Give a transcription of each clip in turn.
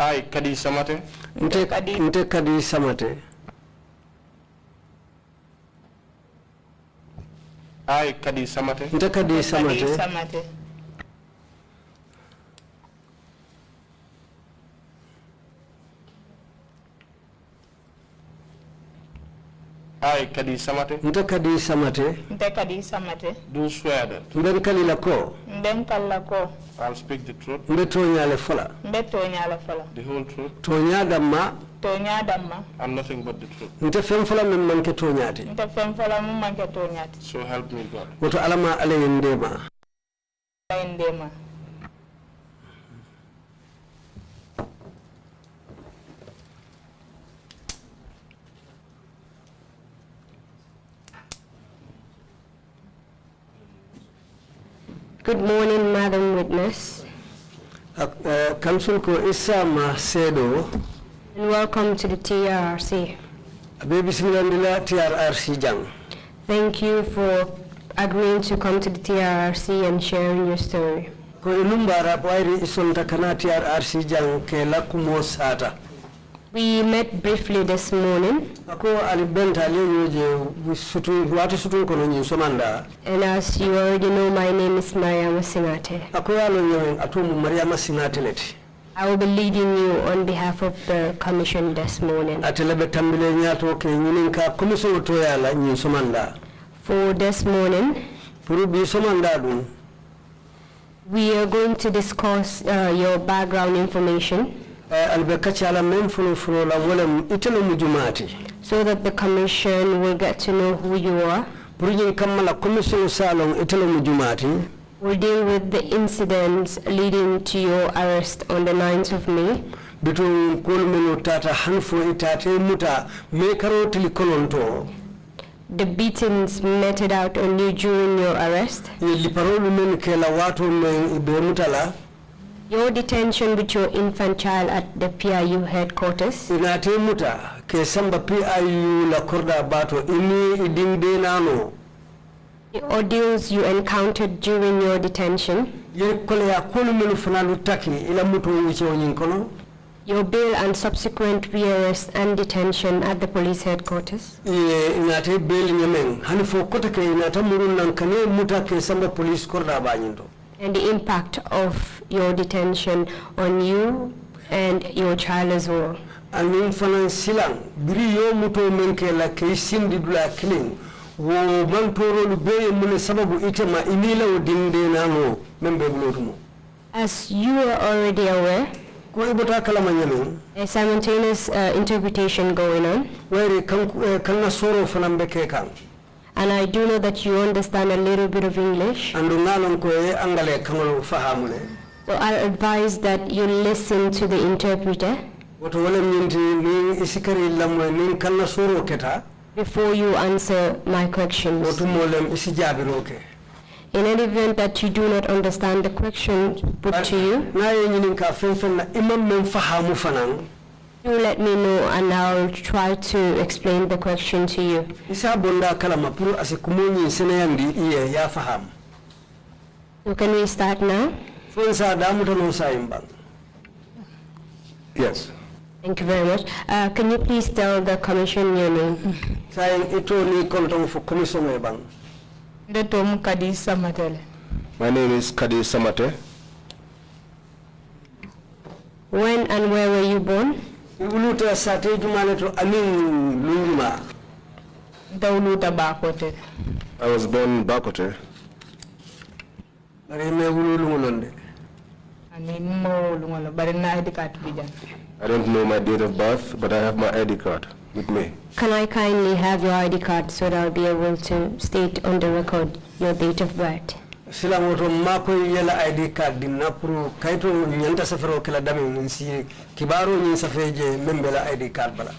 I, KADDY SAMATEH. Nte KADDY SAMATEH. I, KADDY SAMATEH. Nte KADDY SAMATEH. I, KADDY SAMATEH. Nte KADDY SAMATEH. Nte KADDY SAMATEH. Do swear that Mben kalilako. Mben kalako. I'll speak the truth. Mbe tonyale fola. Mbe tonyale fola. The whole truth. Tonya damma. Tonya damma. And nothing but the truth. Nte fem fola men manke tonyati. Nte fem fola mun manke tonyati. So help me God. Woto alama alayendema. Alayendema. Good morning, Madam Witness. Council ko Issa Macedo. And welcome to the TRC. TRC jang. Thank you for agreeing to come to the TRC and sharing your story. Ko ilumbara wairi isonta kana TRC jang ke lakumo sata. We met briefly this morning. Ako alibenta leje sutu watu sutu kono nyi somanda. And as you already know, my name is Mariama Singate. Ako yalo nyo atumu Mariama Singate leti. I will be leading you on behalf of the commission this morning. Atelebe tambile nyato ke nyininka komisyon to yala nyi somanda. For this morning, Purubi somanda dun. we are going to discuss your background information. So that the commission will get to know who you are. We'll deal with the incidents leading to your arrest on the 9th of May. The beatings meted out on you during your arrest. Your detention with your infant child at the PIU headquarters. The ordeals you encountered during your detention. Your bail and subsequent rearrest and detention at the police headquarters. And the impact of your detention on you and your child as well. And in silang brio muto menke la kesim di dula killing wo man toro lu be mun sababu itema inila o dinde nano membe blotumo. As you are already aware, ko ibota kala manyame a simultaneous interpretation going on. Where kan soro fanambe ke kan. And I do know that you understand a little bit of English. So I'll advise that you listen to the interpreter before you answer my questions. In any event that you do not understand the question put to you, you let me know and I'll try to explain the question to you. So can we start now? Yes. Thank you very much. Can you please tell the commission your name? My name is KADDY SAMATEH. When and where were you born? I was born in Bakote. I don't know my date of birth, but I have my ID card with me. Can I kindly have your ID card so that I'll be able to state on the record your date of birth? Silamoto mako yela ID card dimna puru kaito nyanta safaro kala dami nsi kibaro nyin safeje membela ID card bala.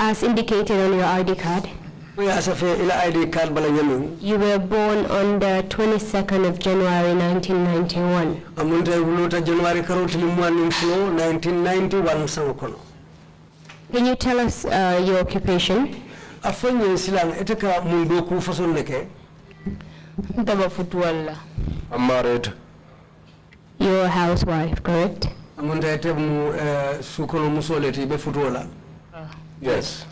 As indicated on your ID card, You were born on the 22nd of January 1991. Can you tell us your occupation? I'm married. You're a housewife, correct? Yes.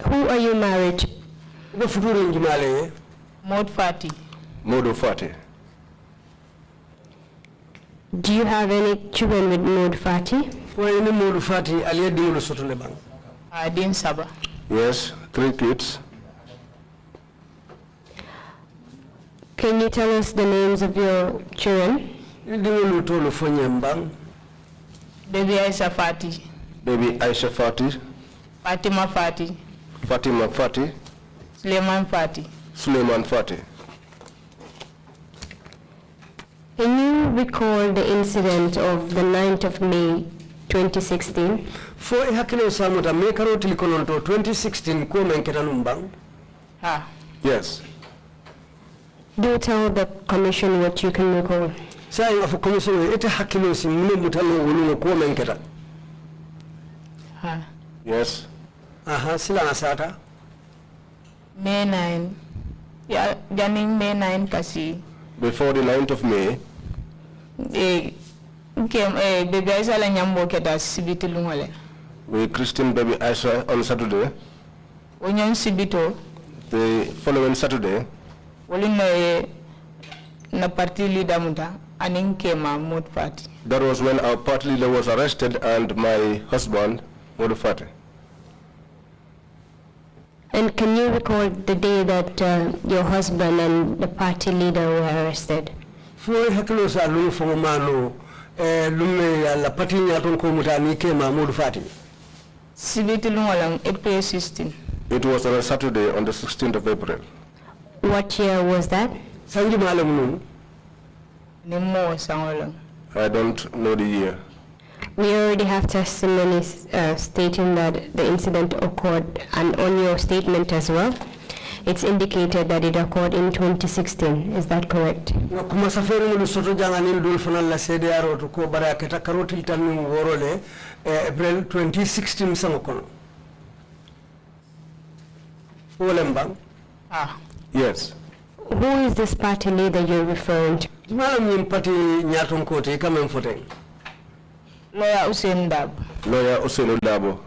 Who are you married to? Mod Fati. Modo Fati. Do you have any children with Mod Fati? Din Saba. Yes, 3 kids. Can you tell us the names of your children? Baby Aisha Fati. Baby Aisha Fati. Fatima Fati. Fatima Fati. Suleiman Fati. Suleiman Fati. Can you recall the incident of the 9th of May 2016? 2016 Ha. Yes. Do tell the commission what you can recall. Ha. Yes. May 9. Yeah, Janin May 9 kasi. Before the 9th of May, Baby Aisha la nyambo keta sibiti lungole. we christened baby Aisha on Saturday. Onyon sibito. The following Saturday, Wolino na party leader muta aning kema Mod Fati. that was when our party leader was arrested and my husband, Modo Fati. And can you recall the day that your husband and the party leader were arrested? Sibiti lungolang April 16. It was on a Saturday on the 16th of April. What year was that? Nimo sangolang. I don't know the year. We already have testimonies stating that the incident occurred, and on your statement as well, it's indicated that it occurred in 2016. Is that correct? April 2016 sangokono. Ah. Yes. Who is this party leader you're referring to? Lawyer Usain Dab. Lawyer Oseno Dabo.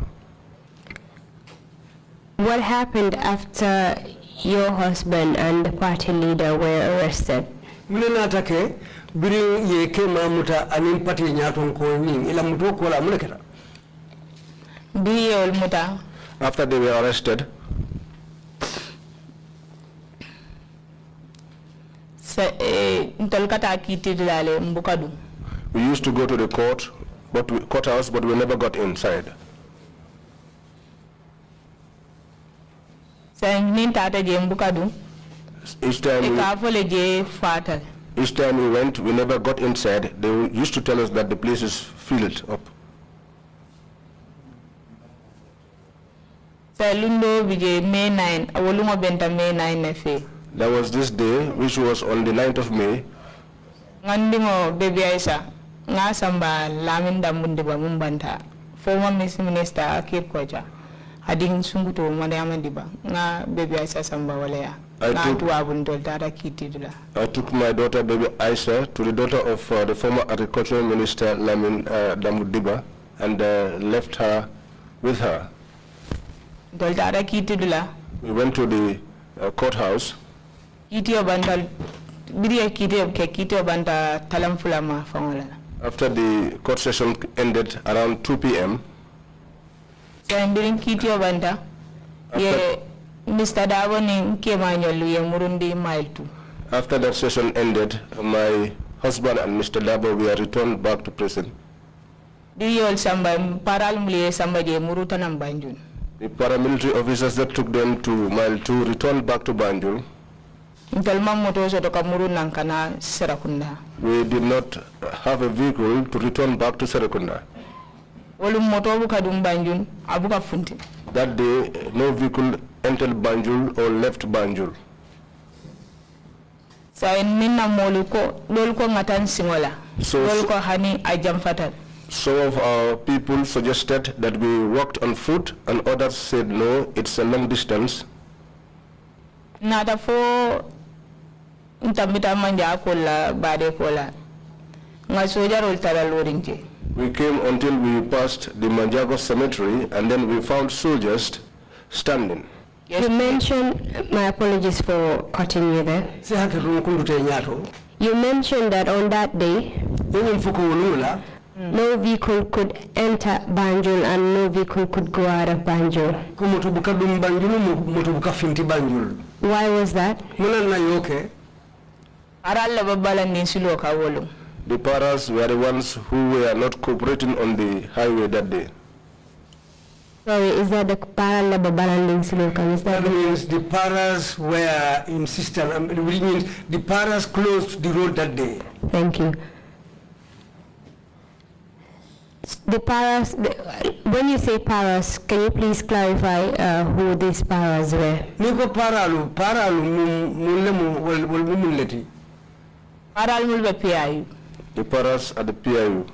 What happened after your husband and the party leader were arrested? After they were arrested, we used to go to the courthouse, but we never got inside. Each time we went, we never got inside. They used to tell us that the place is filled up. May 9, May 9 There was this day, which was on the 9th of May. Baby Aisha, Samba Laminda Mundiba Mumbanta, former Minister Akir Koja, Ading Sunguto Madiamandiba, Baby Aisha Samba Walea. I took my daughter, baby Aisha, to the daughter of the former agricultural minister, Lamin Damudiba, and left her with her. We went to the courthouse. After the court session ended around 2 p.m. Mr. Davoning came Murundi mile 2. After that session ended, my husband and Mr. Dabo were returned back to prison. The paramilitary officers that took them to mile 2 returned back to Banjul. We did not have a vehicle to return back to Serekunda. That day, no vehicle entered Banjul or left Banjul. So in minna moluko lolko ngatan singola. So- Lolko hani ajam fatal. Some of our people suggested that we walked on foot, and others said no, it's a long distance. Nada fo ntamita manja kola bade kola. Nga soja rol tara lorinje. We came until we passed the Manjago cemetery, and then we found soldiers standing. You mentioned, my apologies for cutting you there. Si hake runkundu nyato. You mentioned that on that day, Mfuko ulula. no vehicle could enter Banjul and no vehicle could go out of Banjul. Ko motobuka dum Banjul motobuka finti Banjul. Why was that? Muna na yoke. Aralla babala nisilo ka wolu. The paras were the ones who were not cooperating on the highway that day. Sorry, is that the parallel babalanding silokan? Is That that means the paras were insistent, which means the paras closed the road that day. Thank you. The paras, when you say paras, can you please clarify who these paras were? Niko paralu mulemu wal mumuleti. Aral mulbe PIU. The paras at the PIU.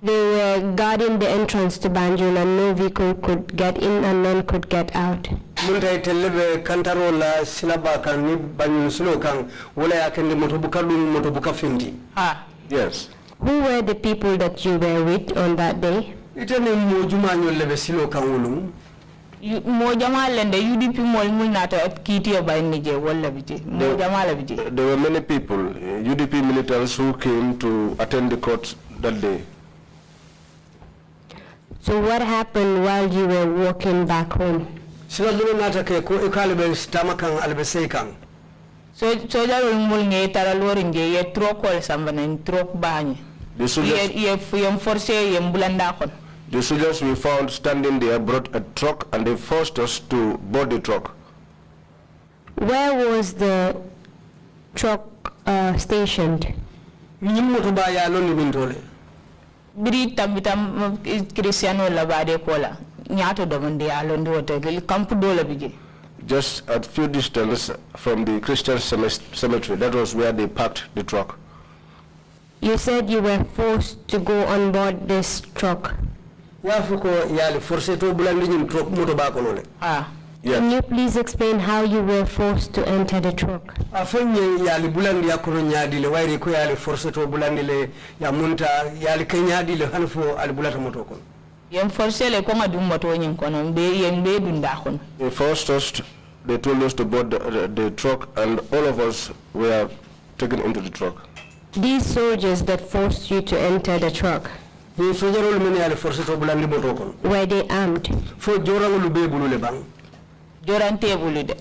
They were guarding the entrance to Banjul and no vehicle could get in and none could get out. Munta itelebe kantarola silaba kan ni Banjul silo kan wala yakende motobuka dum motobuka finti. Ha. Yes. Who were the people that you were with on that day? Itene mojuma nyolebe silo kan wolum. Mo jama lende UDP mol mul nata kiti yo bay nije wala bije. Mo jama la bije. There were many people, UDP militants, who came to attend the court that day. So what happened while you were walking back home? Sila dulu nata ke ko ikalebe stamakan albesei kan. So jarol mul nge tara loringe ye trokol sambana in trok bañi. The soldiers, Ye forcé ye mbulanda kon. the soldiers we found standing there brought a truck and they forced us to board the truck. Where was the truck stationed? Nyim motoba ya londi bintole. Biri tambitam Cristiano la bade kola. Nyato domande alondo hotel kampu dola bije. Just at few distance from the Christian cemetery, that was where they parked the truck. You said you were forced to go on board this truck. Ya fuko yali forse to bulandi nyim truck motoba konole. Ah. Can Yes. you please explain how you were forced to enter the truck? Afonye yali bulandi ya kono nyadi le wairi ko yali forse to bulandi le ya munta yali kenyadi le hanfo al bulata motoko. Yem forcé le ko ngadu moto nyin kono mbe yembe dunda kono. They forced us, they told us to board the truck, and all of us were taken into the truck. These soldiers that forced you to enter the truck, Ni sojarol men yali forse to bulandi motoko. were they armed? Fo jorangulu be bulule bang. Jorante bulude.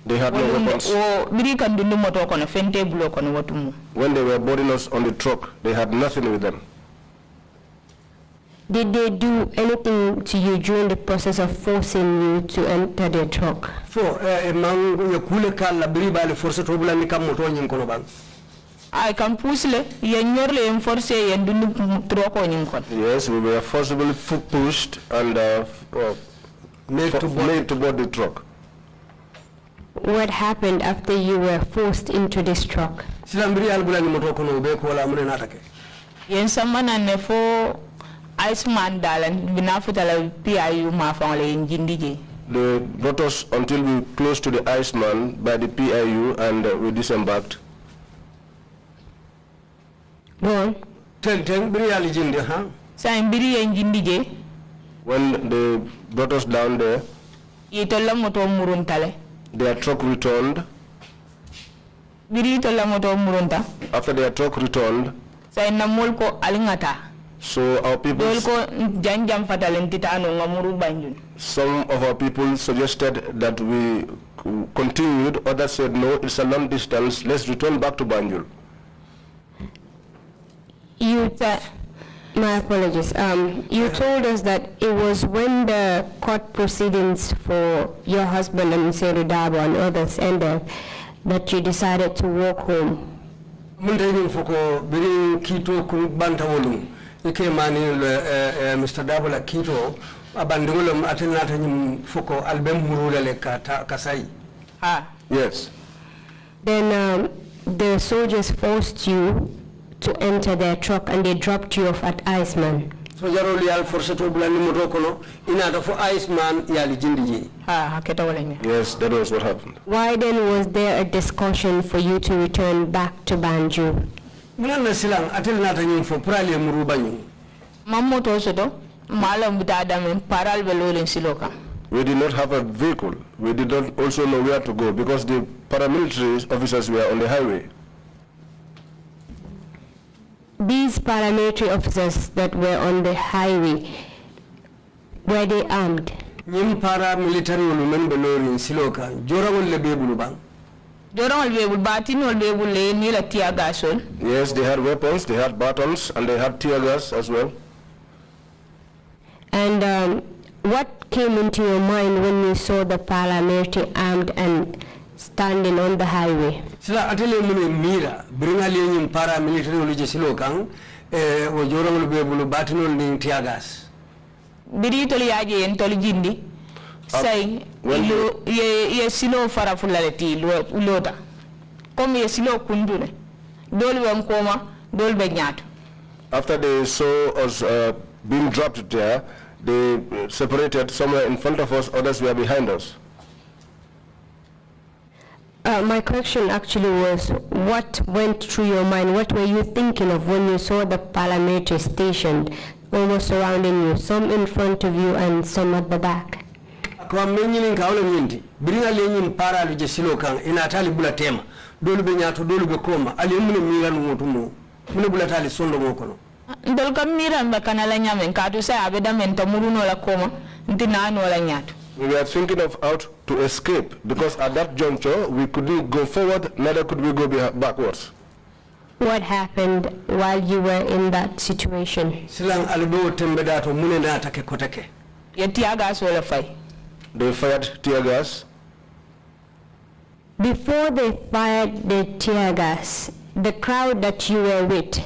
They had no weapons. O biri kan dundu moto kono fente bulo kono watumu. When they were boarding us on the truck, they had nothing with them. Did they do anything to you during the process of forcing you to enter the truck? Fo mang ya kule kala biri bali forse to bulandi kam moto nyin kono bang. I can push le yen nyorle yem forcé yen dundu troko nyin kono. Yes, we were forcibly pushed and Made to board the truck. What happened after you were forced into this truck? Silambiri al bulandi moto kono be ko la mune natake. Yen samana ne fo Iceman dalan binafutala PIU mafangale njindije. They brought us until we close to the Iceman by the PIU, and we disembarked. Go on. Ten biri ali jinde ha. Sa mbiri yen njindije. When they brought us down there, Itola moto muruntale. their truck returned. Biri itola moto murunta. After their truck returned, Sa namol ko alingata. so our people, Dol ko janjam fatalentita ano ngamuru banjun. some of our people suggested that we continued. Others said, no, it's a long distance, let's return back to Banjul. My apologies. You told us that it was when the court proceedings for your husband and Seru Dabo and others ended that you decided to walk home. Munde foko biri kito kun banta wolum. Ike mani Mr. Dabola kito abandolum atenata nyum foko albem murula le kasai. Yes. Then the soldiers forced you to enter their truck and they dropped you off at Iceman. So jaroli al force to bulani motokono inata for Iceman yali jindiji. Yes, that was what happened. Why then was there a discussion for you to return back to Banjul? Munana silang atel nata nyum fo prali muruba nyum. Mamoto soto malam bidada men paral belolin siloka. We did not have a vehicle. We did not also know where to go because the paramilitary officers were on the highway. These paramilitary officers that were on the highway, were they armed? Nyim paramilitary ulumen belorin siloka jora wolle bebulu bang. Yes, they had weapons, they had batons, and they had tear gas as well. And what came into your mind when you saw the paramilitary armed and standing on the highway? Sila atele mune mira bringa lenyim paramilitary ulije silokang o jora wolle bebulu batinol ni tear gas. Biri toli yaje en toli jindi. Say, ye silo farafulaleti ulota. Come ye silo kundune. Dol wemkoma, dol benyat. After they saw us being dropped there, they separated somewhere in front of us, others were behind us. My question actually was, what went through your mind? What were you thinking of when you saw the paramilitary stationed, almost surrounding you, some in front of you and some at the back? Kwa menyin kaole nyindi bringa lenyin para luje silokan inatali bula tema dolu be nyato dolu be koma ali mune mira numotumo mune bula tali sondo mokono ndol kam mira mba kanala nyamen katu sa abeda men tamuruno la koma ntina no la nyato. We were thinking of how to escape because at that juncture we couldn't go forward, neither could we go backwards. What happened while you were in that situation? Silang albo tembedato mune na atake koteke. Ye tear gas wala fay. They fired tear gas. Before they fired the tear gas, the crowd that you were with,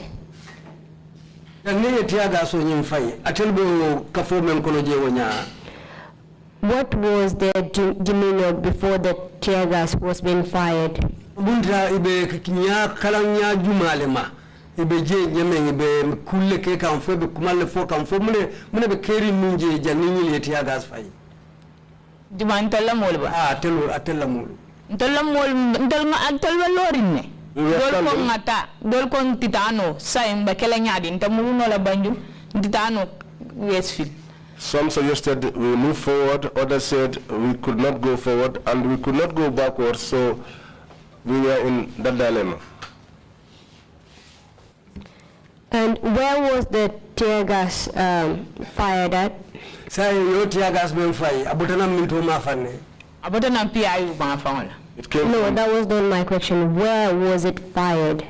what was their demeanor before the tear gas was being fired? Dimantala molba. Atella mol. Ntala mol ntala lorinne. Dol ko ngata, dol ko titano, saim ba kala nyadi ntamuruno la banju, titano Westfield. Some suggested we move forward, others said we could not go forward and we could not go backwards, so we were in that dilemma. And where was the tear gas fired at? Say tear gas been fired. Abutana minto mafane. Abutana PIU mafane. It came. No, that was not my question. Where was it fired?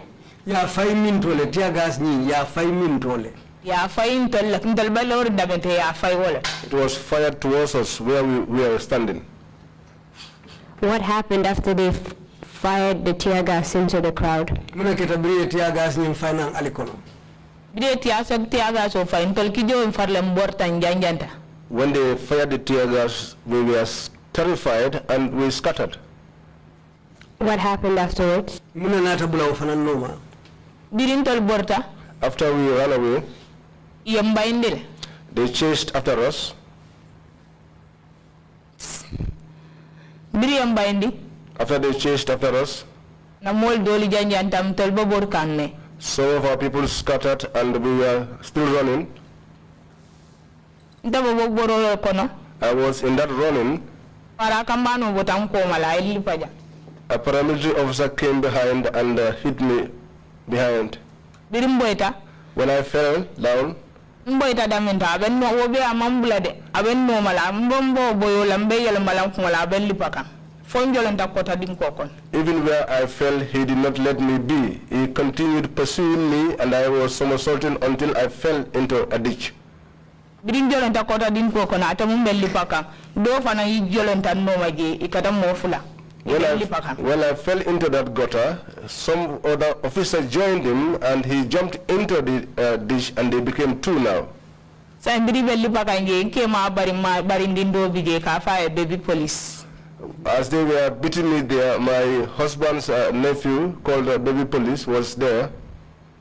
Ya 5 mintole tear gas ni ya 5 mintole. Ya 5 mintole ndal balor dabente ya 5 wala. It was fired towards us where we were standing. What happened after they fired the tear gas into the crowd? Muna ketabri tear gas ni mfana alikono. When they fired the tear gas, we were terrified and we scattered. What happened afterwards? After we ran away, they chased after us. After they chased after us, some of our people scattered and we were still running. I was in that running. A paramilitary officer came behind and hit me behind. When I fell down, even where I fell, he did not let me be. He continued pursuing me and I was somersaulting until I fell into a ditch. When I fell into that gutter, some other officer joined him and he jumped into the ditch and they became two now. Sa mbiri belli pakange ke ma barindindo bije ka fa baby police. As they were beating me there, my husband's nephew called baby police was there.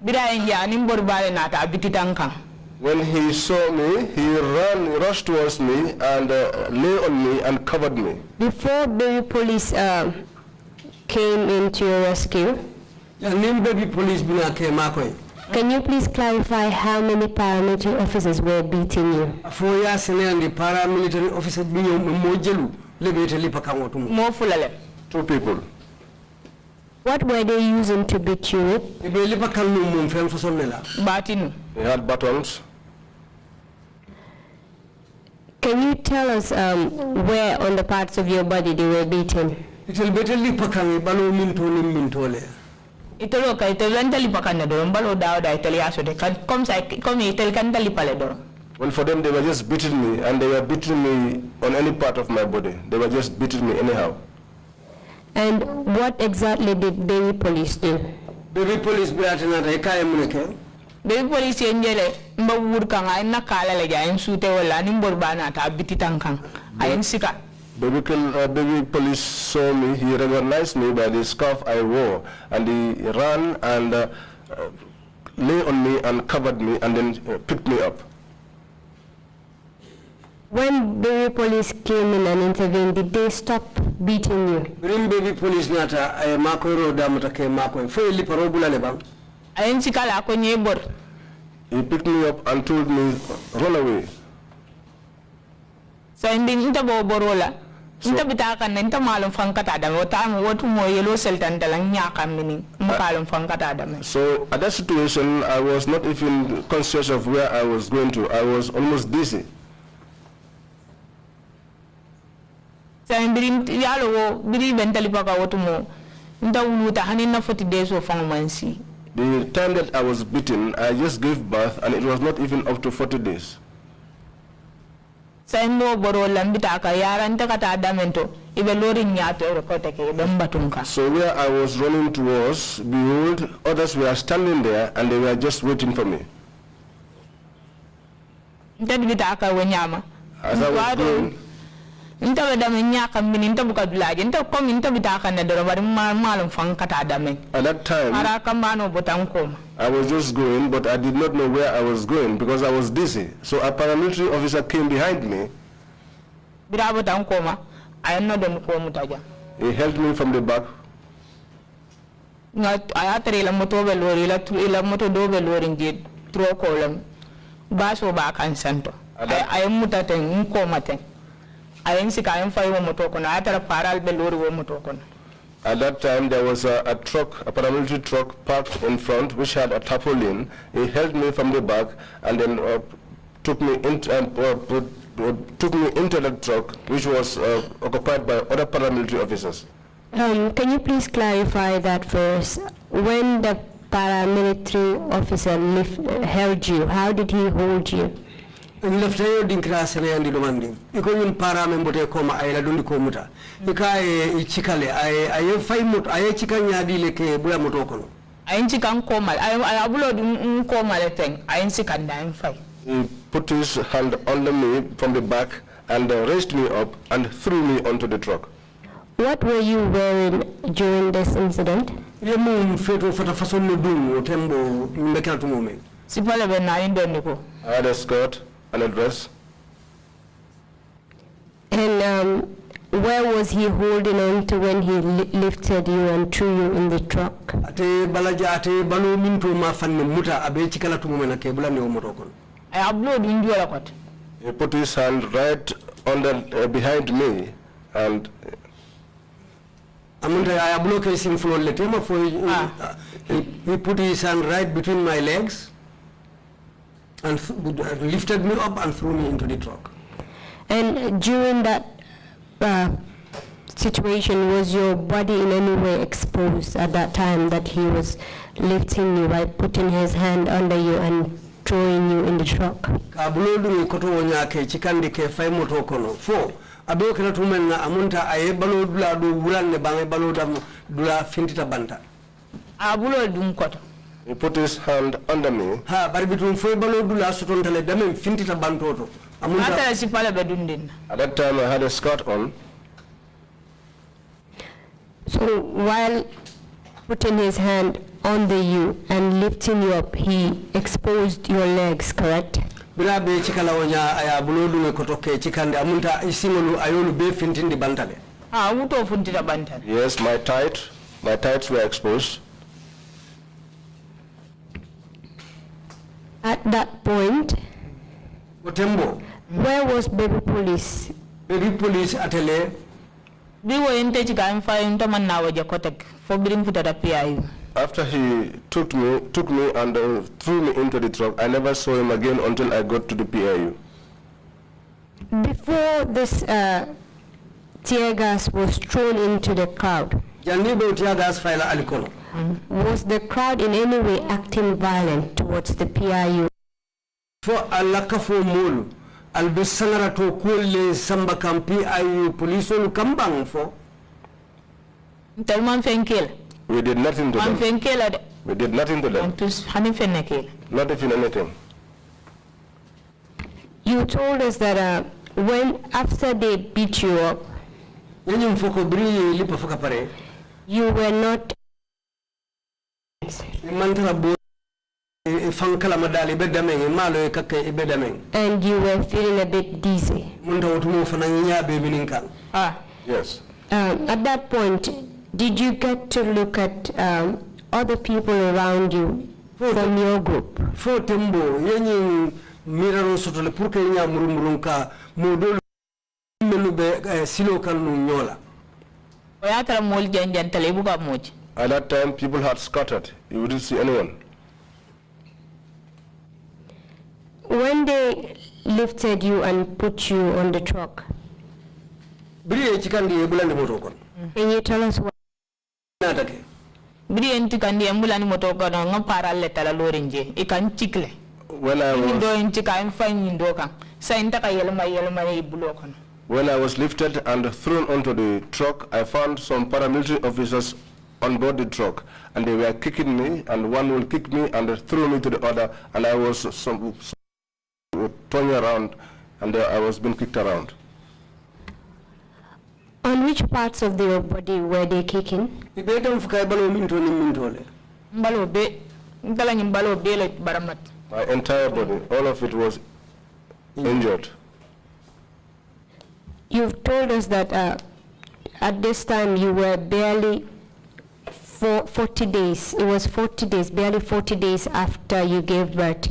Bira enja nimbor bale nata abititankan. When he saw me, he rushed towards me and lay on me and covered me. Before baby police came into your rescue, baby police can you please clarify how many paramilitary officers were beating you? The paramilitary officers More fulale. 2 people. What were they using to beat you with? Batinu. They had batons. Can you tell us where on the parts of your body they were beating? Italo ka itali pakana do mbalo da itali aso de comme itel kan tali pale do. Well, for them, they were just beating me, and they were beating me on any part of my body. They were just beating me anyhow. And what exactly did baby police do? Baby police Baby police enjele mba wurkanga na kala le ja ensute wala ni mborbana ta bititankang ayen sika. Baby police saw me. He recognized me by the scarf I wore, and he ran and lay on me and covered me and then picked me up. When baby police came in and intervened, did they stop beating you? When baby police nata ay makoro damuta ke makoy fo li parobula le bang. Ayen sika la ko nyebor. He picked me up and told me, run away. So indi inta bo borola. Inta bitaka na inta malum fangkata adam wata mo watu mo yelo seltan dalang nyaka mini mukalum fangkata adam. So at that situation, I was not even conscious of where I was going to. I was almost dizzy. So mbiri yalo wo biri bentali paka watu mo inta uluta hanina 40 days of fangmansi. The time that I was beaten, I just gave birth, and it was not even up to 40 days. So where I was running towards, behold, others were standing there, and they were just waiting for me. As I was going, at that time, I was just going, but I did not know where I was going because I was dizzy. So a paramilitary officer came behind me. He held me from the back. At that time, there was a truck, a paramilitary truck parked in front, which had a tarpaulin. He held me from the back and then took me into the truck, which was occupied by other paramilitary officers. Can you please clarify that first? When the paramilitary officer held you, how did he hold you? Leftayo dinkrasene andi domandi iko yun para membote koma ayla dundi ko muta ikaye chikale ay fay mut ay chikanya dile ke buya moto kono ay chikan koma ay abulo dum koma le teng ay chikanda en fay. He put his hand under me from the back and raised me up and threw me onto the truck. What were you wearing during this incident? Yemu feto fata fason no dum tembo mbekatu moment. Sipale be na indoniko. I had a skirt and a dress. And where was he holding on to when he lifted you and threw you in the truck? Ate balaja ate balu minto ma fanne muta abe chikala tu momena ke bulani o moto kono. I upload indio la kwat. He put his hand right under behind me and amunta I block him floor letema for he put his hand right between my legs and lifted me up and threw me into the truck. And during that situation, was your body in any way exposed at that time that he was lifting you by putting his hand under you and throwing you in the truck? Kabulodu koto wonyake chikandi ke fay moto kono fo abe kana tumenna amunta aye balo dula do wulanne bangai balo dam dula fintita banta. Abulo dum koto. He put his hand under me. Ha, bari bitum foy balo dula soton tale damen fintita bantoto. Ata si pala bedundin. At that time, I had a skirt on. So while putting his hand under you and lifting you up, he exposed your legs, correct? Bila be chikala onya aya bulodu me kotoke chikande amunta isingolu ayolu be fintindi bantale. Ah, uto funtita bantale. Yes, my tights were exposed. At that point, Otembo, where was baby police? baby police atele. Biwo ente chika mfa yunta manna waje kotek for biring futata PIU. After he took me and threw me into the truck, I never saw him again until I got to the PIU. Before this tear gas was thrown into the crowd, was the crowd in any way acting violent towards the PIU? For alakafo molu, albesangara to kule samba kam PIU police olu kambang for. Telman fenkel. We did nothing to them. We did nothing to them. Not even anything. You told us that when after they beat you up, you were not. And you were feeling a bit dizzy. Yes. At that point, did you get to look at other people around you from your group? At that time, people had scattered. You wouldn't see anyone. When they lifted you and put you on the truck, can you tell us what? When I was lifted and thrown onto the truck, I found some paramilitary officers on board the truck, and they were kicking me, and one will kick me and throw me to the other, and I was turning around, and I was being kicked around. On which parts of your body were they kicking? My entire body, all of it was injured. You've told us that at this time you were barely 40 days. It was 40 days, barely 40 days after you gave birth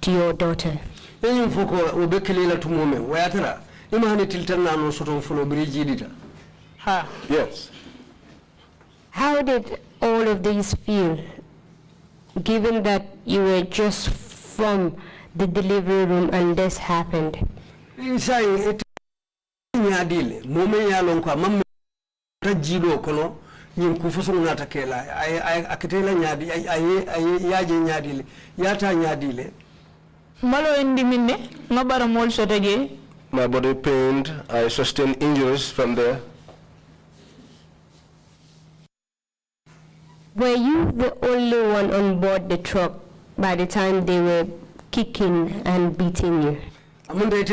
to your daughter. Yes. How did all of these feel, given that you were just from the delivery room and this happened? My body pained. I sustained injuries from there. Were you the only one on board the truck by the time they were kicking and beating you? Yes,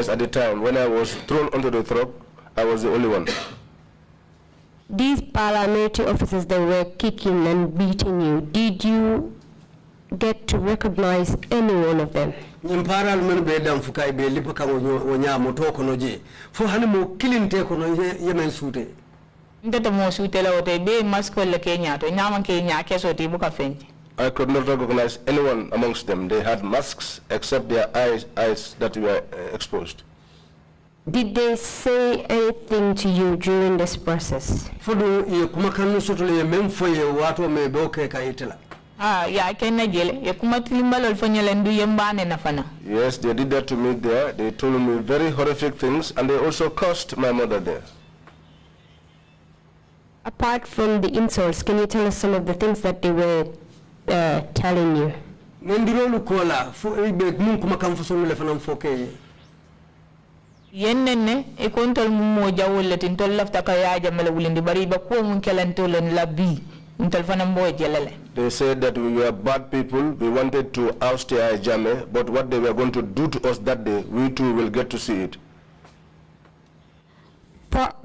at the time when I was thrown onto the truck, I was the only one. These paramilitary officers that were kicking and beating you, did you get to recognize any one of them? I could not recognize anyone amongst them. They had masks except their eyes that were exposed. Did they say anything to you during this process? Yes, they did that to me there. They told me very horrific things, and they also cursed my mother there. Apart from the insults, can you tell us some of the things that they were telling you? Yennene e kontol mo jawole tin tol lafta ka ya jamale wulindi bari ba ko mun kelantolon labbi ntol fanam boy jelale. They said that we were bad people, we wanted to oust Yaya Jammeh, but what they were going to do to us that day, we too will get to see it.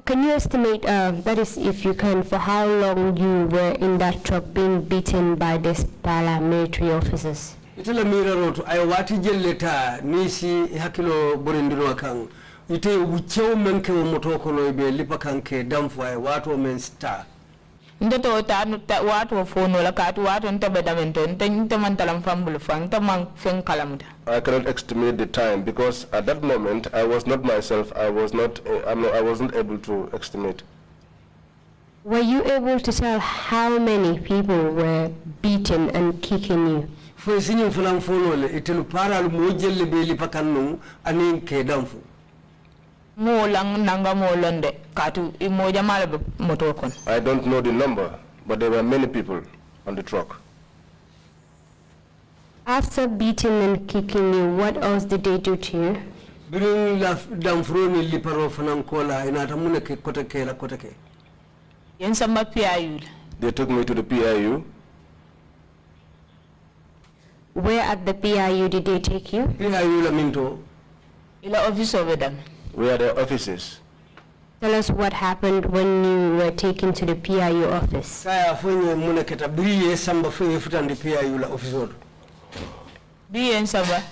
Can you estimate, that is if you can, for how long you were in that truck being beaten by these paramilitary officers? Itala mira roto ay wati jelleta nisi hakilo borindiro kan ite wuchew menke wo moto ko no be lipa kanke damfu ay wato men star Ndoto ta wato fono la katu wato ntabe damento nta mantalam fambul fang ta man fen kalamuta. I cannot estimate the time because at that moment I was not myself. I wasn't able to estimate. Were you able to tell how many people were beaten and kicking you? Fo sinyin fulan fono le itelu paral mo jelle be lipa kanno anin ke damfu. I don't know the number, but there were many people on the truck. After beating and kicking you, what else did they do to you? Bring la damfroni liparo fanan kola inata muneke koteke la koteke. Yensamba PIU. They took me to the PIU. Where at the PIU did they take you? PIU la minto. Ila office over them. Where are their offices? Tell us what happened when you were taken to the PIU office. Kaya fonye muneketa briye samba fonye futandi PIU la office odo. Briye samba.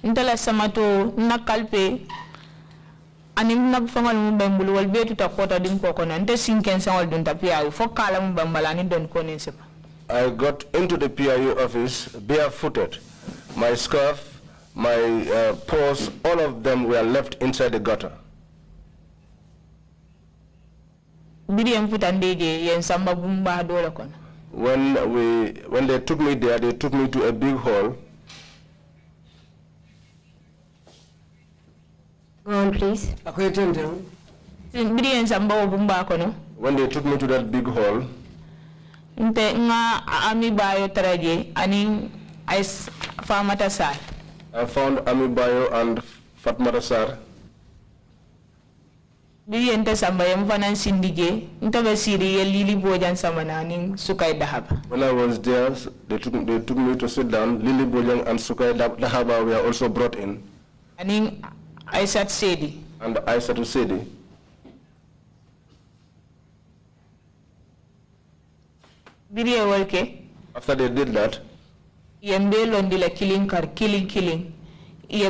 Ntala samato na kalpe. Ani na fangal mbembulu wal betu ta kota dim kokona. Nte sinken sangol dunta PIU. Fokala mbambala ni don kone sepa. I got into the PIU office barefooted. My scarf, my paws, all of them were left inside the gutter. When they took me there, they took me to a big hall. Go on, please. When they took me to that big hall, I found Amibayo and Fatmata Sar. When I was there, they took me to sit down. Lili Bojang and Sukai Dahaba were also brought in. And Aisat Sedi. And Aisat Sedi. After they did that, killing. They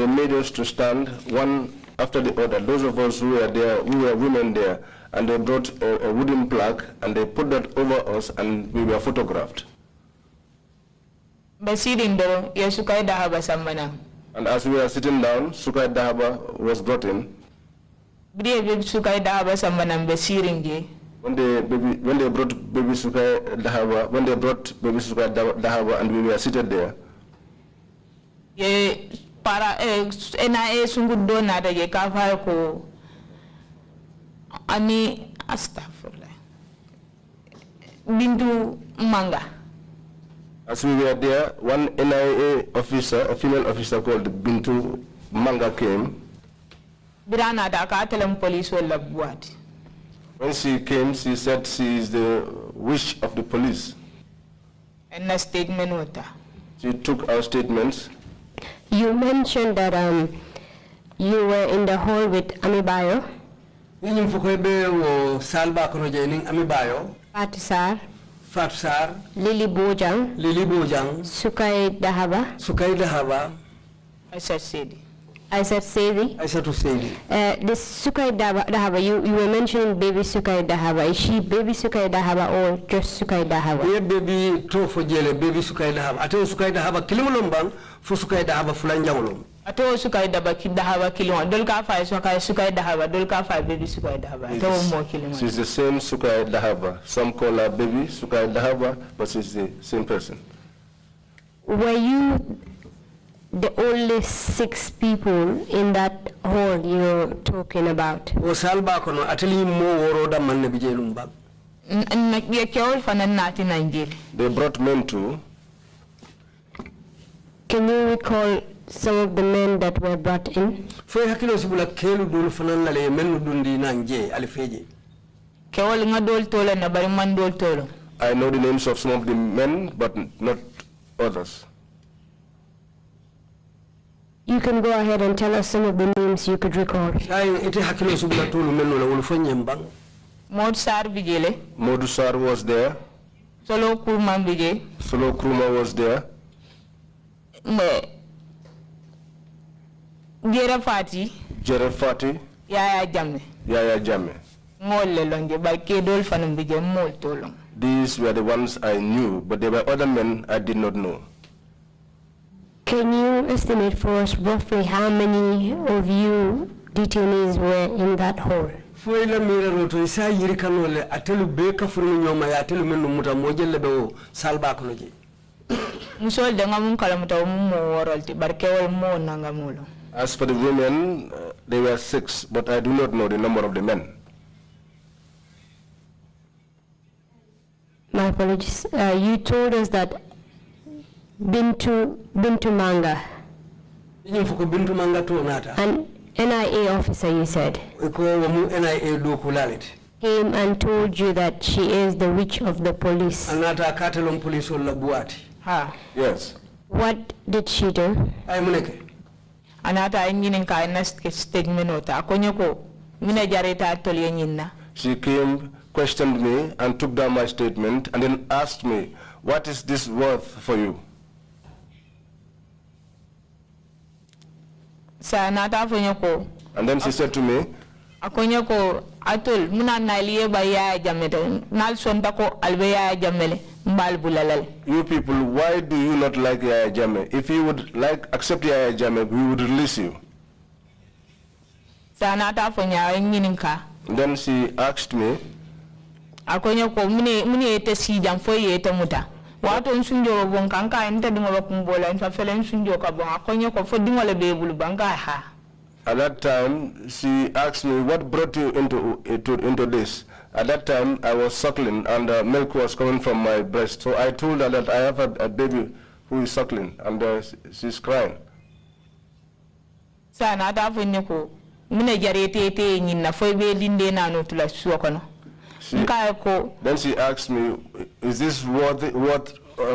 made us to stand one after the other. Those of us who were there, we were women there, and they brought a wooden plaque and they put that over us and we were photographed. And as we were sitting down, Sukai Dahaba was brought in. When they brought baby Sukai Dahaba, and we were seated there. Ani astaghfirullah. Bintu Manga. As we were there, one NIA officer, a female officer called Bintu Manga came. Birana da ka telem police wala buat. When she came, she said she is the wish of the police. And a statement water. She took our statements. You mentioned that you were in the hall with Amibayo. Fatisar. Fatisar. Lili Bojang. Lili Bojang. Sukai Dahaba. Sukai Dahaba. Aisat Sedi. Aisat Sedi. Aisat Sedi. This Sukai Dahaba, you were mentioning baby Sukai Dahaba. Is she baby Sukai Dahaba or just Sukai Dahaba? Yeah, baby to for jele baby Sukai Dahaba. Ato Sukai Dahaba kilimolombang for Sukai Dahaba fulanjangolom. Ato Sukai Dahaba kilon. Dolka fa Sukai Dahaba. Dolka fa baby Sukai Dahaba. Ato mo kilon. She's the same Sukai Dahaba. Some call her baby Sukai Dahaba, but she's the same person. Were you the only 6 people in that hall you're talking about? They brought men too. Can you recall some of the men that were brought in? Foi hakilo sibula kelu dul fanan la le menu dundi nanje alifeje. Kewol nga dol tolo na bari man dol tolo. I know the names of some of the men, but not others. You can go ahead and tell us some of the names you could recall. Ite hakilo sibula tolu menu la ulufanye mbang. Mod Sar bijele. Modu Sar was there. Solo Kurma bije. Solo Kruma was there. Jere Fati. Jere Fati. Yaya Jamme. Yaya Jamme. Mole longe ba ke dol fanum bije mol tolong. These were the ones I knew, but there were other men I did not know. Can you estimate for us roughly how many of you detainees were in that hall? Foi la mira roto isa yiri kanole atelu be kafuru nyoma ya atelu menu muta mojelle be salba kono je. Musol danga mun kala muta mo worolti barkewol mo nangamulo. As for the women, they were 6, but I do not know the number of the men. My apologies. You told us that Bintu Manga, Bintu Manga to nata. an NIA officer, you said, came and told you that she is the witch of the police. Anata Catalan police or Labuati. Ha. Yes. What did she do? I muneke. Anata inginin ka statement ota akonyoko mina jareta atoli nyinna. She came, questioned me, and took down my statement, and then asked me, "What is this worth for you?" Sa nata fonyoko. And then she said to me, Akonyoko atol muna naliye ba ya jamete nal sonta ko albe ya jamele mbal bulalal. "You people, why do you not like Yaya Jammeh? If you would accept Yaya Jammeh, we would release you." Sa nata fonya inginin ka. And then she asked me, Akonyoko muni ete si jam fo yete muta. Wato nsunjo bon kanka ente dingo ba kumbola nfa fele nsunjo ka bon akonyoko fo dingo le bebulu banga ha. at that time, she asked me, "What brought you into this?" At that time, I was suckling, and milk was coming from my breast. So I told her that I have a baby who is suckling, and she's crying. Sa na da ko mine jarete te nyina fo be linde na no tula suwa kono. Then she asked me, "Is this worth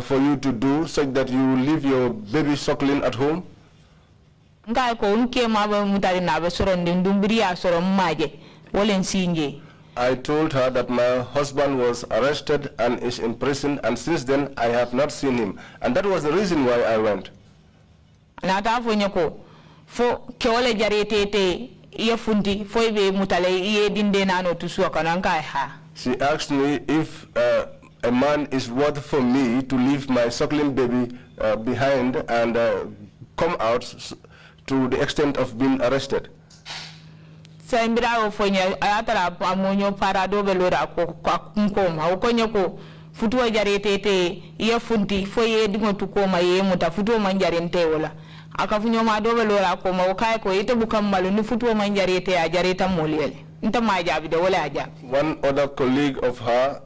for you to do, such that you leave your baby suckling at home?" I told her that my husband was arrested and is in prison, and since then I have not seen him, and that was the reason why I went. She asked me if a man is worth for me to leave my suckling baby behind and come out to the extent of being arrested. And then one other colleague of her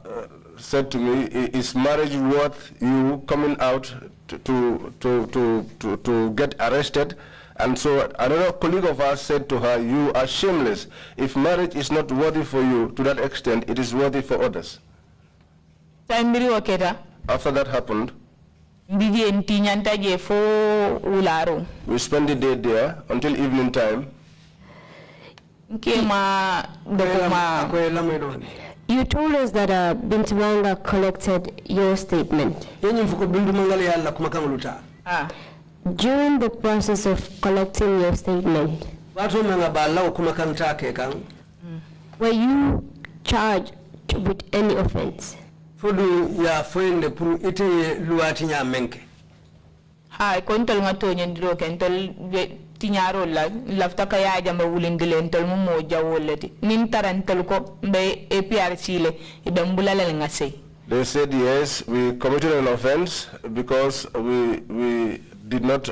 said to me, "Is marriage worth you coming out to get arrested?" And so another colleague of ours said to her, "You are shameless. If marriage is not worthy for you to that extent, it is worthy for others." After that happened, we spent the day there until evening time. You told us that Bintumanga collected your statement. During the process of collecting your statement, were you charged with any offense? Tinyaro la lafta kaya jamba wulindile ntol mo moja woleti nin tarantel ko be APRC le ibambula le ngase. They said yes, we committed an offense because we did not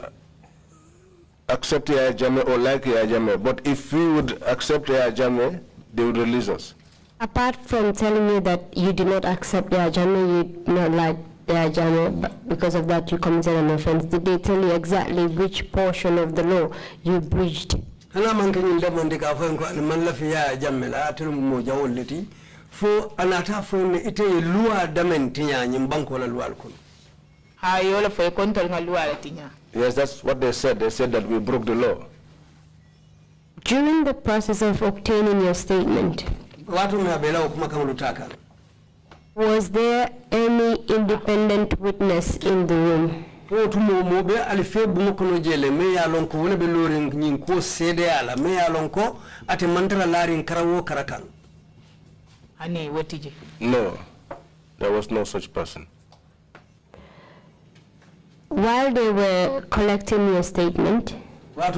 accept Yaya Jammeh or like Yaya Jammeh, but if we would accept Yaya Jammeh, they would release us. Apart from telling you that you did not accept Yaya Jammeh, you did not like because of that you committed an offense. Did they tell you exactly which portion of the law you breached? Ana man kan yinda man dika fa ko man lafiya jammela atul mo jawolati fo anata fo ne ite loi damen tinya nyim banko la loi ko. Ha yo la fo kontor nga loi la tinya. Yes, that's what they said. They said that we broke the law. During the process of obtaining your statement, was there any independent witness in the room? No, there was no such person. While they were collecting your statement, were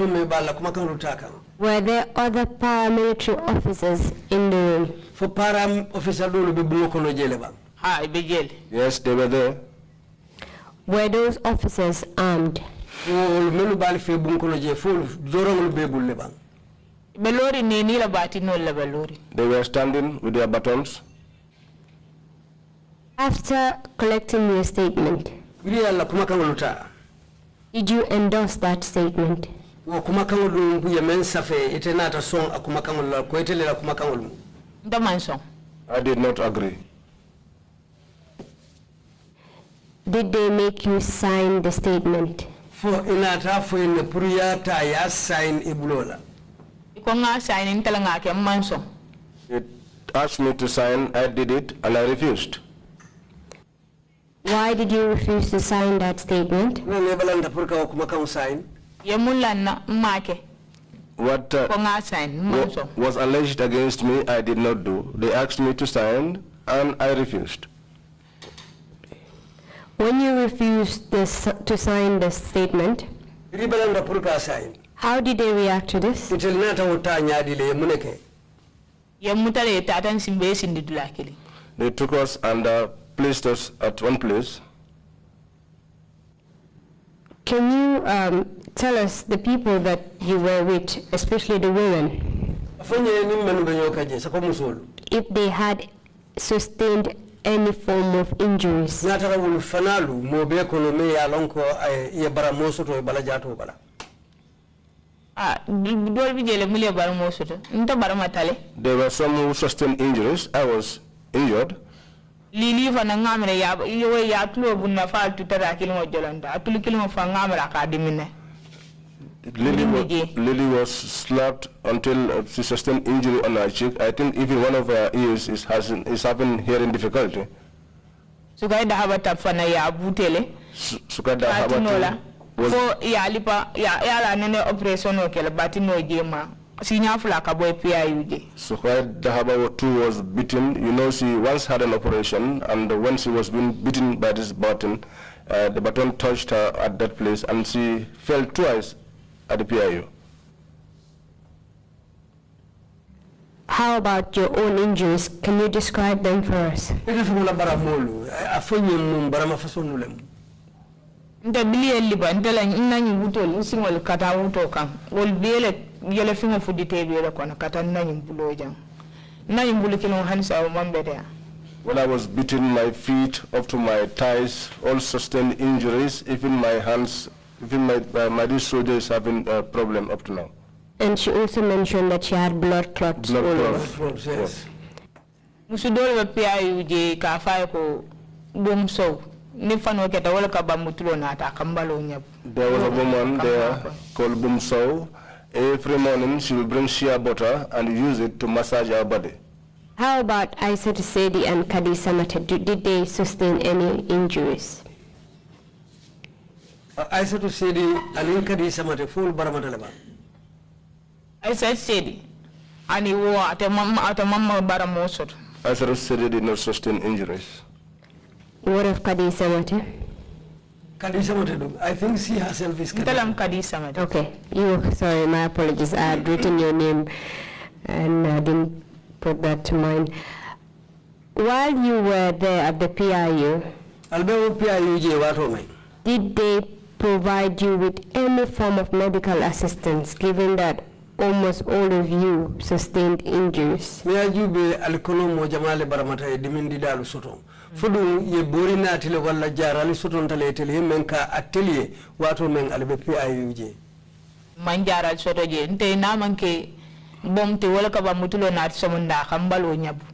there other paramilitary officers in the room? For param officer do be blokono jele ba. Ha ibe jele. Yes, they were there. Were those officers armed? Melu bal fe bunkono je fo zorongul be bulle ba. Belori ni la bati no la belori. They were standing with their batons. After collecting your statement, did you endorse that statement? I did not agree. Did they make you sign the statement? It asked me to sign, I did it, and I refused. Why did you refuse to sign that statement? What was alleged against me, I did not do. They asked me to sign, and I refused. When you refused to sign the statement, how did they react to this? They took us and placed us at one place. Can you tell us the people that you were with, especially the women, if they had sustained any form of injuries? There were some who sustained injuries. I was injured. Lili fa na ngamre ya tulo bunna fa tutara kilimo jolanta atul kilimo fa ngamra ka dimine. Lily was slapped until she sustained injury on her cheek. I think even one of her ears is having hearing difficulty. Sukaida habata fa na ya butele. Sukaida habata was ya lipa ya la nene operation okele batino jema. Sukhai Dahaba too was beaten. You know, she once had an operation, and when she was being beaten by this baton, the baton touched her at that place, and she fell twice at the PIU. How about your own injuries? Can you describe them for us? Nda biliye liba ndela nani wutol singol kata wuto kan wol bele yele fingo fudite bele kono kata nani mbulo jang nani mbulu kilo hansa o mambede. When I was beaten, my feet up to my thighs, all sustained injuries, even my hands, even my this soldier is having a problem up to now. And she also mentioned that she had blood clots all over. Yes. Musudol we PIU je ka fa ko bom so. There was a woman there called Bumso. Every morning she will bring shea butter and use it to massage our body. How about Aissatou Sedi and KADDY Samateh? Did they sustain any injuries? Aissatou Sedi and KADDY Samateh full baramatalaban. Aissatou Sedi and he wore at a mama baramosot. Aissatou Sedi did not sustain injuries. What of KADDY Samateh? KADDY Samateh, I think she herself is KADDY Samateh. Okay, sorry, my apologies. I had written your name and I didn't put that to mind. While you were there at the PIU, did they provide you with any form of medical assistance, given that almost all of you sustained injuries. Me ajube alkono mo jamale baramata e dimindi dalu soto. Fudu ye borina tele wala jarali soto tale tele men ka atelier wato men albe PIUJ. Man jaral soto je nte na manke bom te wala ka ba mutulo na somunda khambalo nyabu.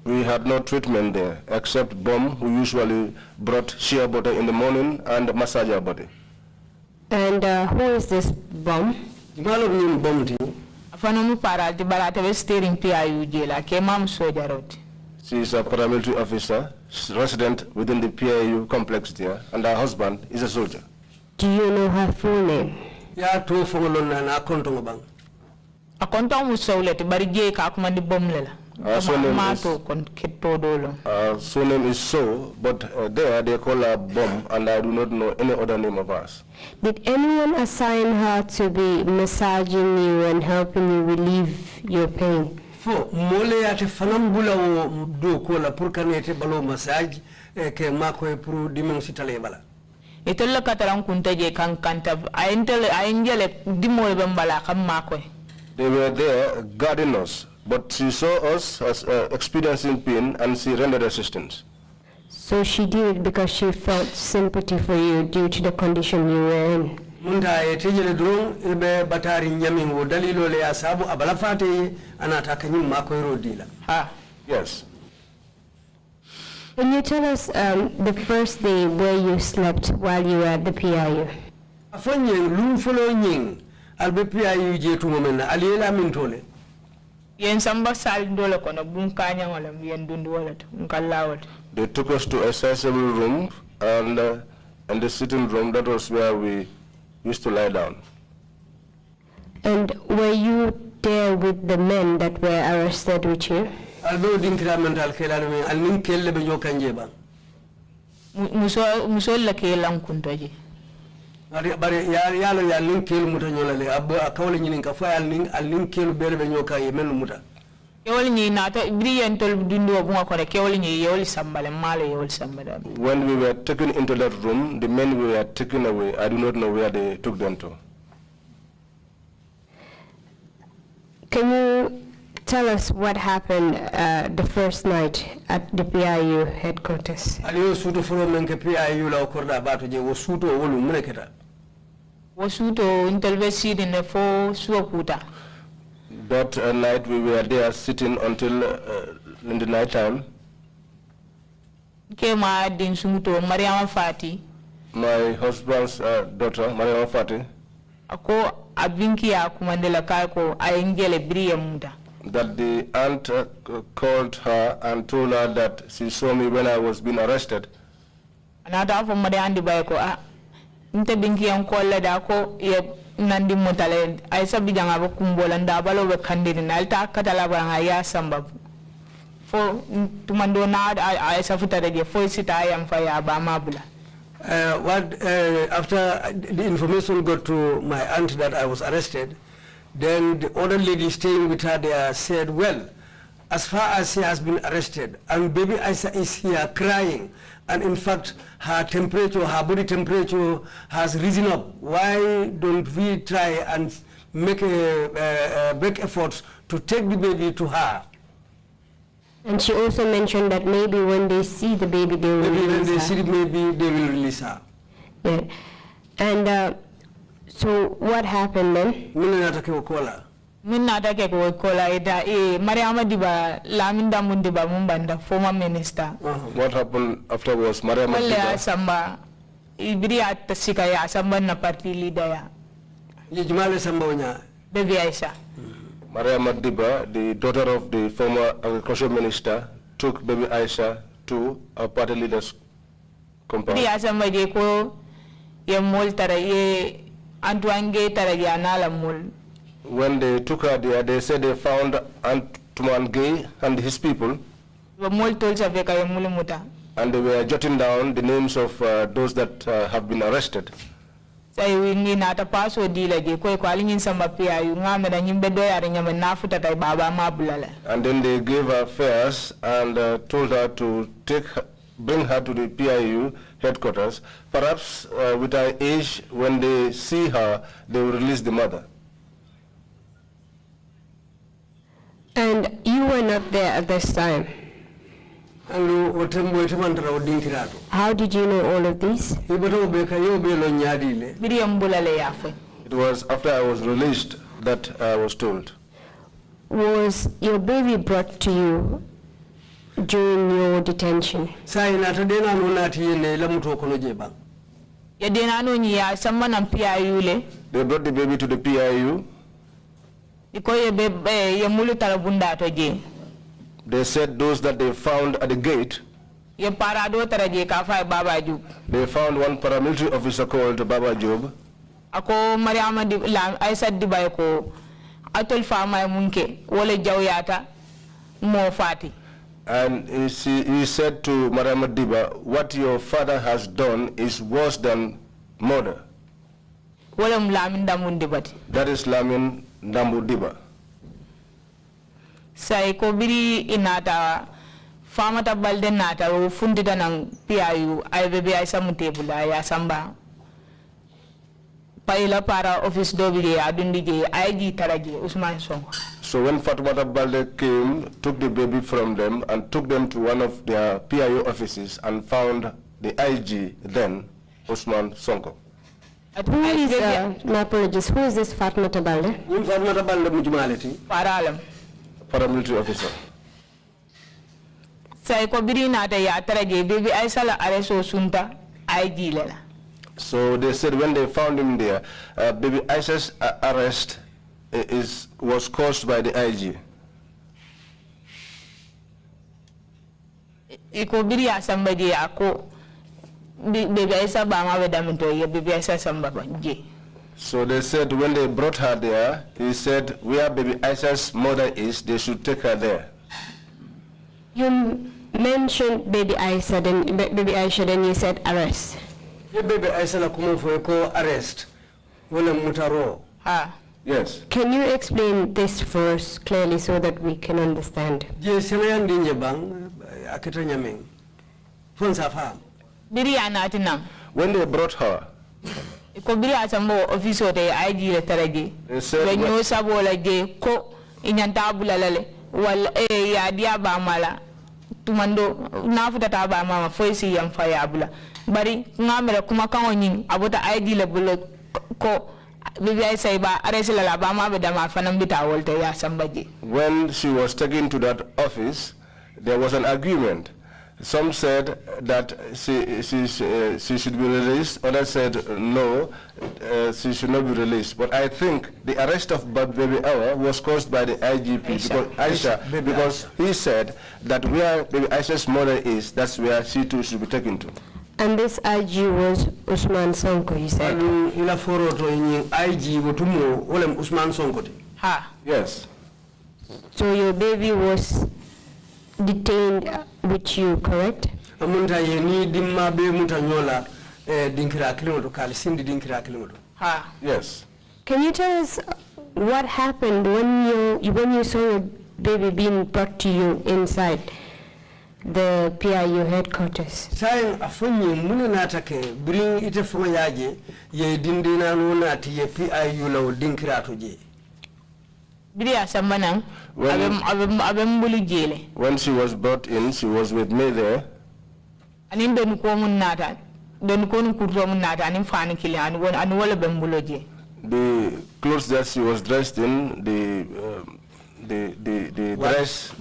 We had no treatment there except Bom, who usually brought shea butter in the morning and massage our body. And who is this Bom? Malo ni Bom ti. Afanomu para di barata we steering PIUJ la ke mam soja rot. She is a paramilitary officer, resident within the PIU complex there, and her husband is a soldier. Do you know her full name? Ya to fongolon na akonto bang. Akonto mu sawleti bari je ka kumandi bom lela. Surname is So, but there they call her Bom, and I do not know any other name of hers. Did anyone assign her to be massaging you and helping you relieve your pain? Fo mole ate fanambula wo do ko la pour kanete balo massage ke mako e pour dimension tale bala. Itolla kataran kunta je kan kanta ayengele dimol bambala kam mako. They were there guarding us, but she saw us as experiencing pain and she rendered assistance. So she did it because she felt sympathy for you due to the condition you were in. Munda e tejele drone ebe batari nyami wo dalilo le asabu abalafate anataka nyum mako rodila. Ha. Yes. Can you tell us the first day where you slept while you were at the PIU? Afonye lu folo nying albe PIU je tu momena aliela mintole. Yen samba sal dole kono bunkanya wala yen dundu wala nkallawat. They took us to a accessible room, and in the sitting room, that was where we used to lie down. And were you there with the men that were arrested with you? Aldo dinkramental kelalo men alnin kelle be nyokanje ba. Muso la kelan kuntoje. Bare yalo alnin kel muta nyolale abbo akawle nyinin ka fa alnin kel bere be nyoka yemen muta. Kewol ni nato briyantol dundu bunga ko kewol ni yewol sambale male yewol sambale. When we were taken into that room, the men we were taken away, I do not know where they took them to. Can you tell us what happened the first night at the PIU headquarters? Aliyo suto furo menke PIU la okorda bato je wo suto wolu muneketa. Wo suto intervesi ne fo suokuta. That night we were there sitting until in the night time. Kema din sumuto Mariama Fati. My husband's daughter, Mariama Fati. Ako abinki ya kumandela kako ayengele briye muda. That the aunt called her and told her that she saw me when I was being arrested. Anata afo made andi bayako nte binki ya nkola dako ye nandi mutale aisa bijanga ba kumbola ndabalo be kandiri nalta katala ba ya samba fo tumando na aisa futade je fo sita ayam fa ya ba mabula. After the information got to my aunt that I was arrested, then the other lady staying with her there said, well, as far as she has been arrested and baby Isa is here crying, and in fact her temperature, her body temperature has risen up, why don't we try and make efforts to take the baby to her? And she also mentioned that maybe when they see the baby, they will release her. When they see the baby, they will release her. Yeah. And so what happened then? Minna take ko kola ida Mariama Diba Laminda Mundiba Mumbanda former minister. What happened afterwards? Mariama Diba samba ibri at sika ya samba na party leader ya. Yijmale samba onya. Baby Aisha. Mariama Diba, the daughter of the former agriculture minister, took baby Aisha to a party leader's compound. Ibri samba je ko ye mol tara ye Antoine tara ya nala mol. When they took her there, they said they found Antoine Gay and his people. And they were jotting down the names of those that have been arrested. And then they gave her fares and told her to bring her to the PIU headquarters. Perhaps with her age, when they see her, they will release the mother. And you were not there at this time. How did you know all of this? It was after I was released that I was told. Was your baby brought to you during your detention? They brought the baby to the PIU. They said those that they found at the gate, they found one paramilitary officer called Baba Job. Ako Mariama di Aisa di Bayko atol fama munke wole jawyata mo fati. And he said to Mariama Diba, what your father has done is worse than murder. That is Lamin Dambu Diba. Sai ko biri inata famata balde nata o fundida nang PIU ay bebe ay samutebula ya samba paila para office dobide adundi je IG taraje Usman Sonko. So when Fatmata Balde came, took the baby from them and took them to one of their PIO offices and found the IG then, Usman Sonko. Who is, my apologies, who is this Fatmata Balde? Fatmata Balde Mujmaleti. Paralam. Paramilitary officer. Sai ko biri nata ya taraje baby ay sala areso sunta IG lela. So they said when they found him there, baby Isaac's arrest was caused by the IG. Iko biri asambaje ako baby Isa bama wedaminto ye baby Isa samba banje. So they said when they brought her there, he said where baby Isaac's mother is, they should take her there. You mentioned baby Isa, then baby Aisha, then you said arrest. Baby Aisha la kumo for arrest. Wala mutaro. Yes. Can you explain this for us clearly so that we can understand? Yes, semayan dinje bang akitanya meng. Fonsa fam. Biri anatinam. When they brought her, ko biri asambo office de IG le taraje. They said when you sabo la je ko inyanta bulalale wal ya dia ba mala tumando nafuta ta ba mama foisi yam fayabula. Bari ngamere kuma kanonyin abota ID le bulo ko bibi ay sayba aresila la ba ma be dama fanam bita wolte ya sambaji. When she was taken to that office, there was an agreement. Some said that she should be released, others said no, she should not be released. But I think the arrest of baby Awa was caused by the IGP, because he said that where baby Aisha's mother is, that's where she too should be taken to. And this IG was Usman Sonko, you said? Ila foroto IG wotumo olem Usman Sonko. Yes. So your baby was detained with you, correct? Amunta yeni dimma be mutanyola dinkira kilimoto kali sindi dinkira kilimoto. Yes. Can you tell us what happened when you saw your baby being brought to you inside the PIU headquarters? Saying afonye mune natake bring ite fuma yaje ye dindina nuna ti ye PIU law dinkira toje. When she was brought in, she was with me there. The clothes that she was dressed in, the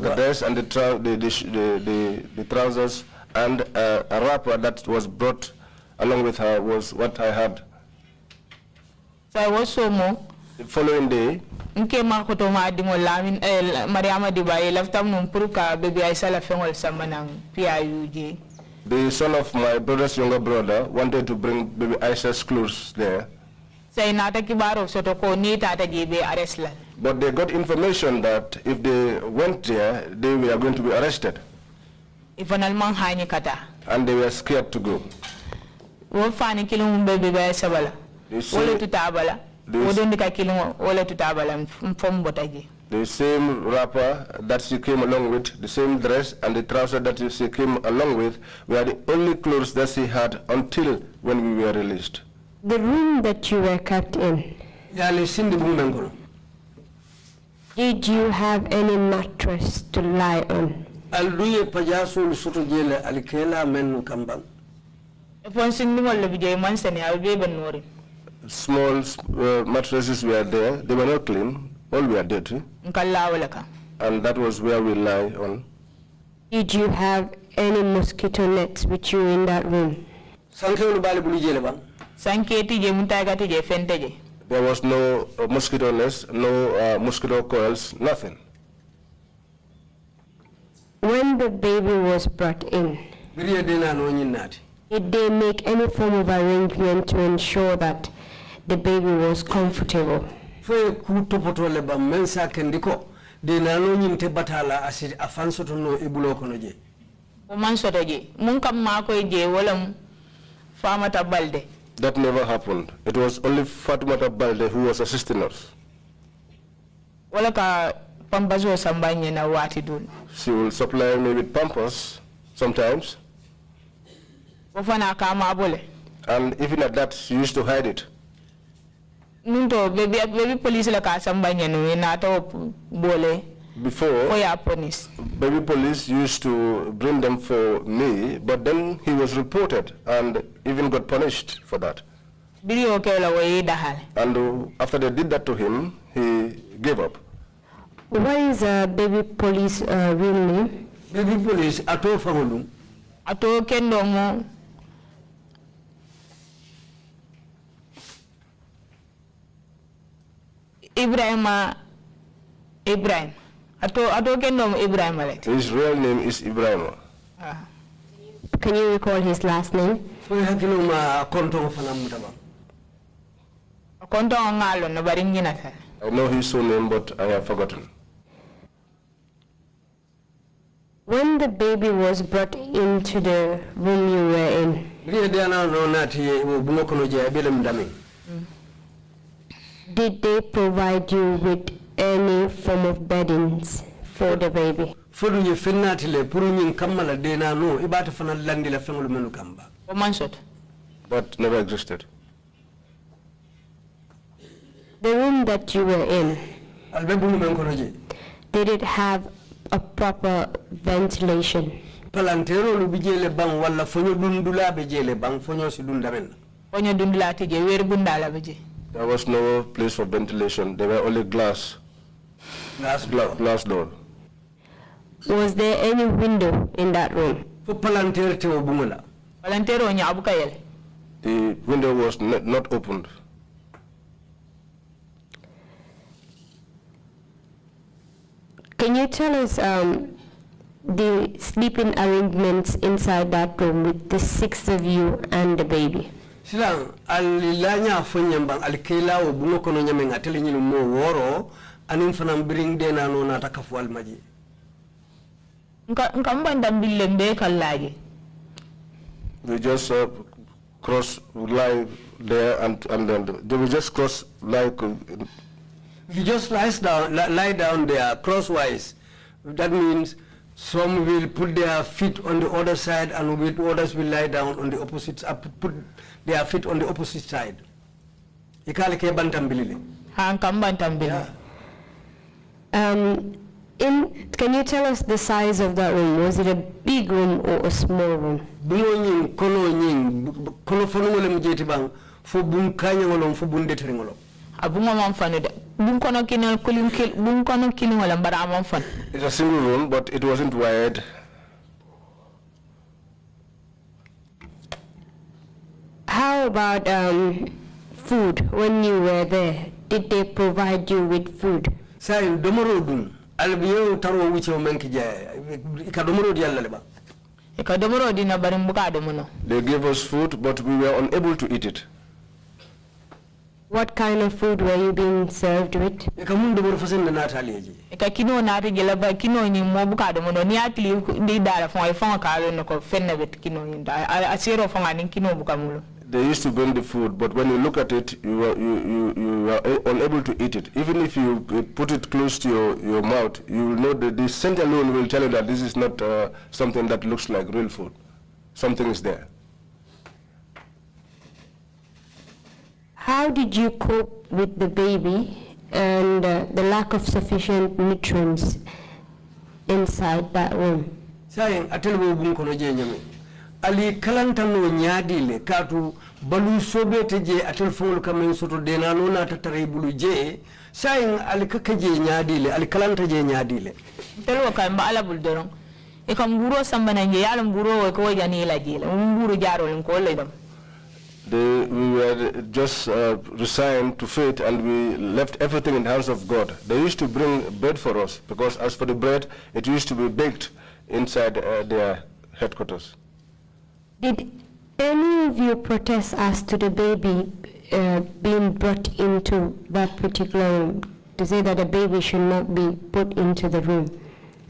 dress and the trousers and a wrapper that was brought along with her was what I had. So I was so more. The following day, the son of my brother's younger brother wanted to bring baby Aisha's clothes there. But they got information that if they went there, they were going to be arrested. And they were scared to go. The same wrapper that she came along with, the same dress and the trouser that she came along with were the only clothes that she had until when we were released. The room that you were kept in, Did you have any mattress to lie on? Alduye pajasul soto jele alikela menu kambang. Small mattresses were there. They were not clean. All were dirty. And that was where we lie on. Did you have any mosquito nets with you in that room? There was no mosquito nets, no mosquito coils, nothing. When the baby was brought in, did they make any form of arrangement to ensure that the baby was comfortable? That never happened. It was only Fatumata Balde who was assisting us. She will supply me with pampers sometimes. And even at that, she used to hide it. Before, baby police used to bring them for me, but then he was reported and even got punished for that. And after they did that to him, he gave up. What is baby police real name? Baby police, ato famulu. Ato kendomo. Ibrahim. Ato kendomo Ibrahim. His real name is Ibrahim. Can you recall his last name? I know his surname, but I have forgotten. When the baby was brought into the room you were in, did they provide you with any form of beddings for the baby? That never existed. The room that you were in, did it have a proper ventilation? There was no place for ventilation. There were only glass door. Was there any window in that room? The window was not opened. Can you tell us the sleeping arrangements inside that room with the 6 of you and the baby? Silang alilanya fonyambang alikela obungo kono nyamenga telinyi mo woro anin fanam bring dena no na takafu almaji. Nkambanda mbilembe kalaje. We just cross lie there and then they will just cross like. If you just lie down there crosswise, that means some will put their feet on the other side and others will lie down on the opposite, put their feet on the opposite side. Ikale ke bantambilile. Can you tell us the size of that room? Was it a big room or a small room? Kono fonungole mjeti bang fo bun kanya ngolom fo bun deteringolo. Abunga mamfanu bunkono kino bunkono kino wala mbara mamfan. It's a single room, but it wasn't wired. How about food when you were there? Did they provide you with food? Say domoro dun albiyo taro wicho menki jaya ikadomoro di Allah leba. Ikadomoro di na barimbuka adomono. They gave us food, but we were unable to eat it. What kind of food were you being served with? Kino na rigela ba kino ni mobuka adomono ni atli di dara fon ay fon ka no ko fenna bet kino ni da asiro fon ani kino buka mulo. They used to bring the food, but when you look at it, you are unable to eat it. Even if you put it close to your mouth, you will know that the scent alone will tell you that this is not something that looks like real food. Something is there. How did you cope with the baby and the lack of sufficient nutrients inside that room. Saying atelbo bun kono je nyame ali kalantano nyaadile katu balu sobete je atel fongol kamen soto denano na tatare bulu je saying ali kakaje nyaadile ali kalanta je nyaadile telo ka mbala bul doron e kam buro sambana je yalla buro ko jani la je la buro jarol ko le dam. We were just resigned to fate, and we left everything in the hands of God. They used to bring bread for us, because as for the bread, it used to be baked inside their headquarters. Did any of you protest as to the baby being brought into that particular room, to say that the baby should not be put into the room?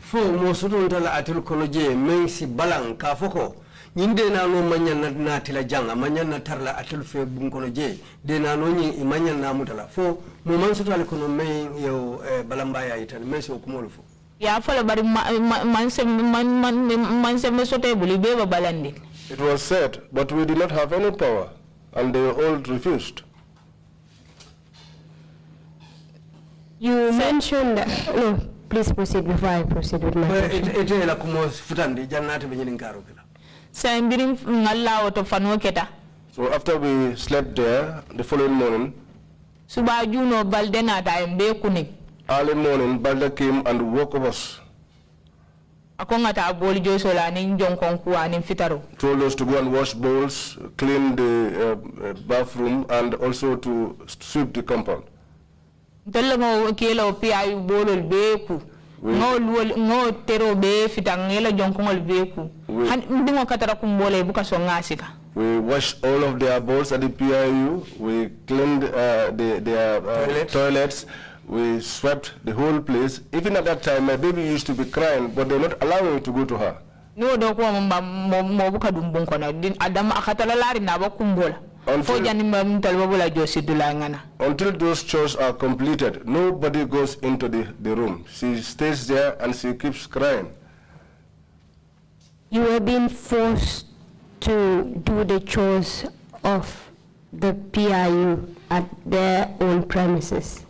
Fo mo soto ndala atel kono je men si balang ka foko nyinde na no manya na tila janga manya na tarla atel fe bun kono je de na no nyi manya na mutala fo mo man soto al kono men yo balamba ya itan men so kumolo fo ya fala bari man se me soto buli beba balandi. It was said, but we did not have any power, and they all refused. You mentioned no, please proceed before I proceed with my question. Ete la kumo futandi jannati be nyinin karo kala. So after we slept there, the following morning, early morning, Balda came and woke us. Told us to go and wash bowls, clean the bathroom, and also to sweep the compound. We washed all of their bowls at the PIU. We cleaned their toilets. We swept the whole place. Even at that time, my baby used to be crying, but they're not allowing me to go to her. Until those chores are completed, nobody goes into the room. She stays there and she keeps crying. You were being forced to do the chores of the PIU at their own premises.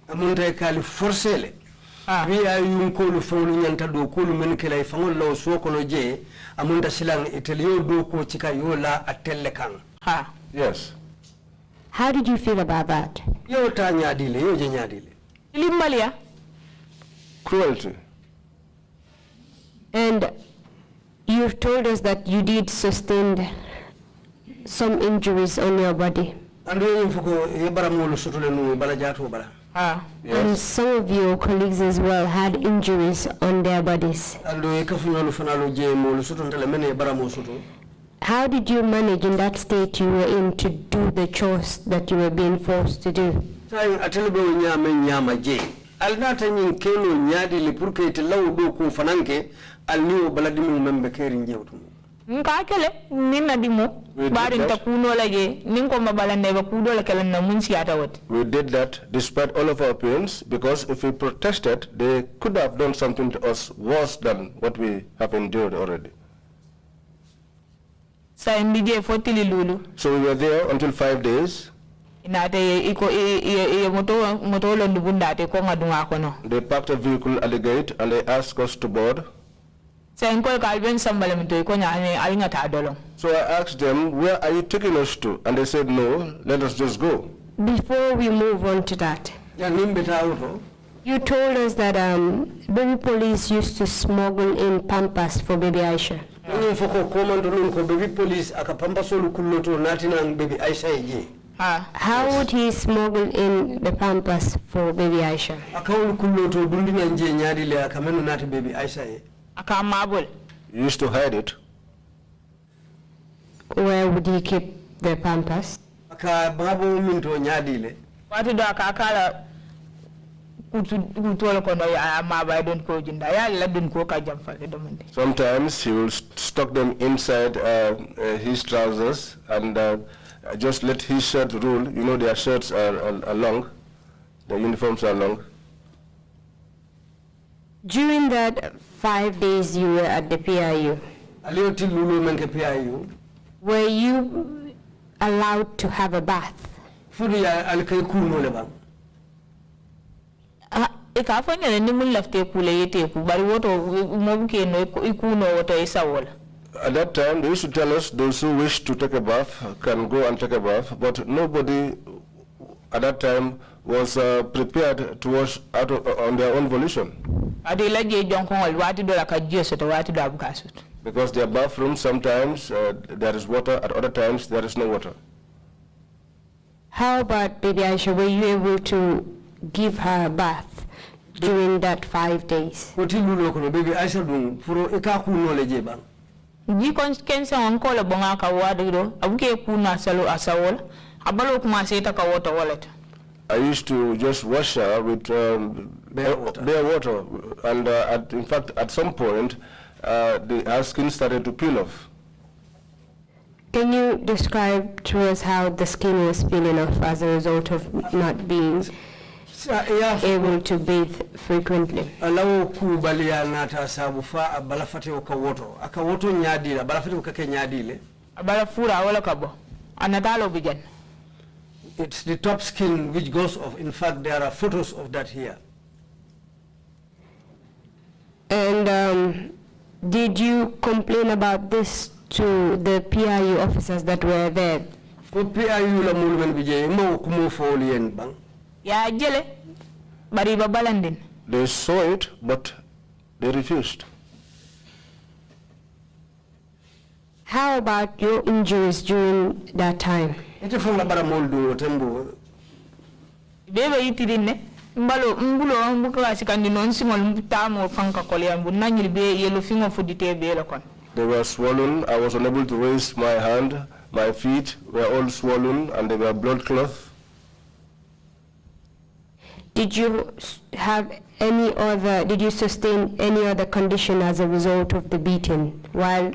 Amunta kali forcele. PIU nkolu fonu nyanta do kolu menkela ifangol law sokono je amunta silang itelio do ko chika yola atelle kan. Yes. How did you feel about that? Yo ta nyadile, yo je nyadile. Limbalia. Cruelty. And you've told us that you did sustain some injuries on your body. And And some of your colleagues as well had injuries on their bodies. How did you manage in that state you were in to do the chores that you were being forced to do? We did that despite all of our pains, because if we protested, they could have done something to us worse than what we have endured already. So we were there until 5 days. They parked a vehicle at the gate and they asked us to board. So I asked them, where are you taking us to? And they said, no, let us just go. Before we move on to that, you told us that baby police used to smuggle in Pampers for baby Aisha. How would he smuggle in the Pampers for baby Aisha? He used to hide it. Where would he keep the Pampers? Sometimes he will stock them inside his trousers and just let his shirt rule. You know, their shirts are long, their uniforms are long. During that 5 days you were at the PIU, were you allowed to have a bath? e ka fa nyane ni mun lafte kule yete ku bari woto mo ke no ikuno woto isawol. At that time, they used to tell us those who wish to take a bath can go and take a bath, but nobody at that time was prepared to wash out on their own volition. Because their bathrooms, sometimes there is water, at other times there is no water. How about Baby Aisha, were you able to give her a bath during that 5 days? Baby Aisha kensa onkola bonga ka wadiro abuke kuna salo asawol abalo kuma seta ka water wallet. I used to just wash her with bare water, and in fact at some point her skin started to peel off. Can you describe to us how the skin was peeling off as a result of not being able to bathe frequently? Alawo ku balia nata sabufa balafate okawoto akawoto nyadile balafate ukake nyadile balafura wala kabo anatalo bijan. It's the top skin which goes off. In fact, there are photos of that here. And did you complain about this to the PIU officers that were there? For PIU la mulmen bije mo kumo folien bang. Ya jele bari babalandin. They saw it, but they refused. How about your injuries during that time? Ite fonga bara moldu tembo. Bebe itirine mbalo mbulo mbuka asikandi nonsi ngol mbutamo fanka kolyambu nanyil be yelo fingo fudite be la kon. They were swollen. I was unable to raise my hand. My feet were all swollen and they were blood cloth. Did you have any other, did you sustain any other condition as a result of the beating while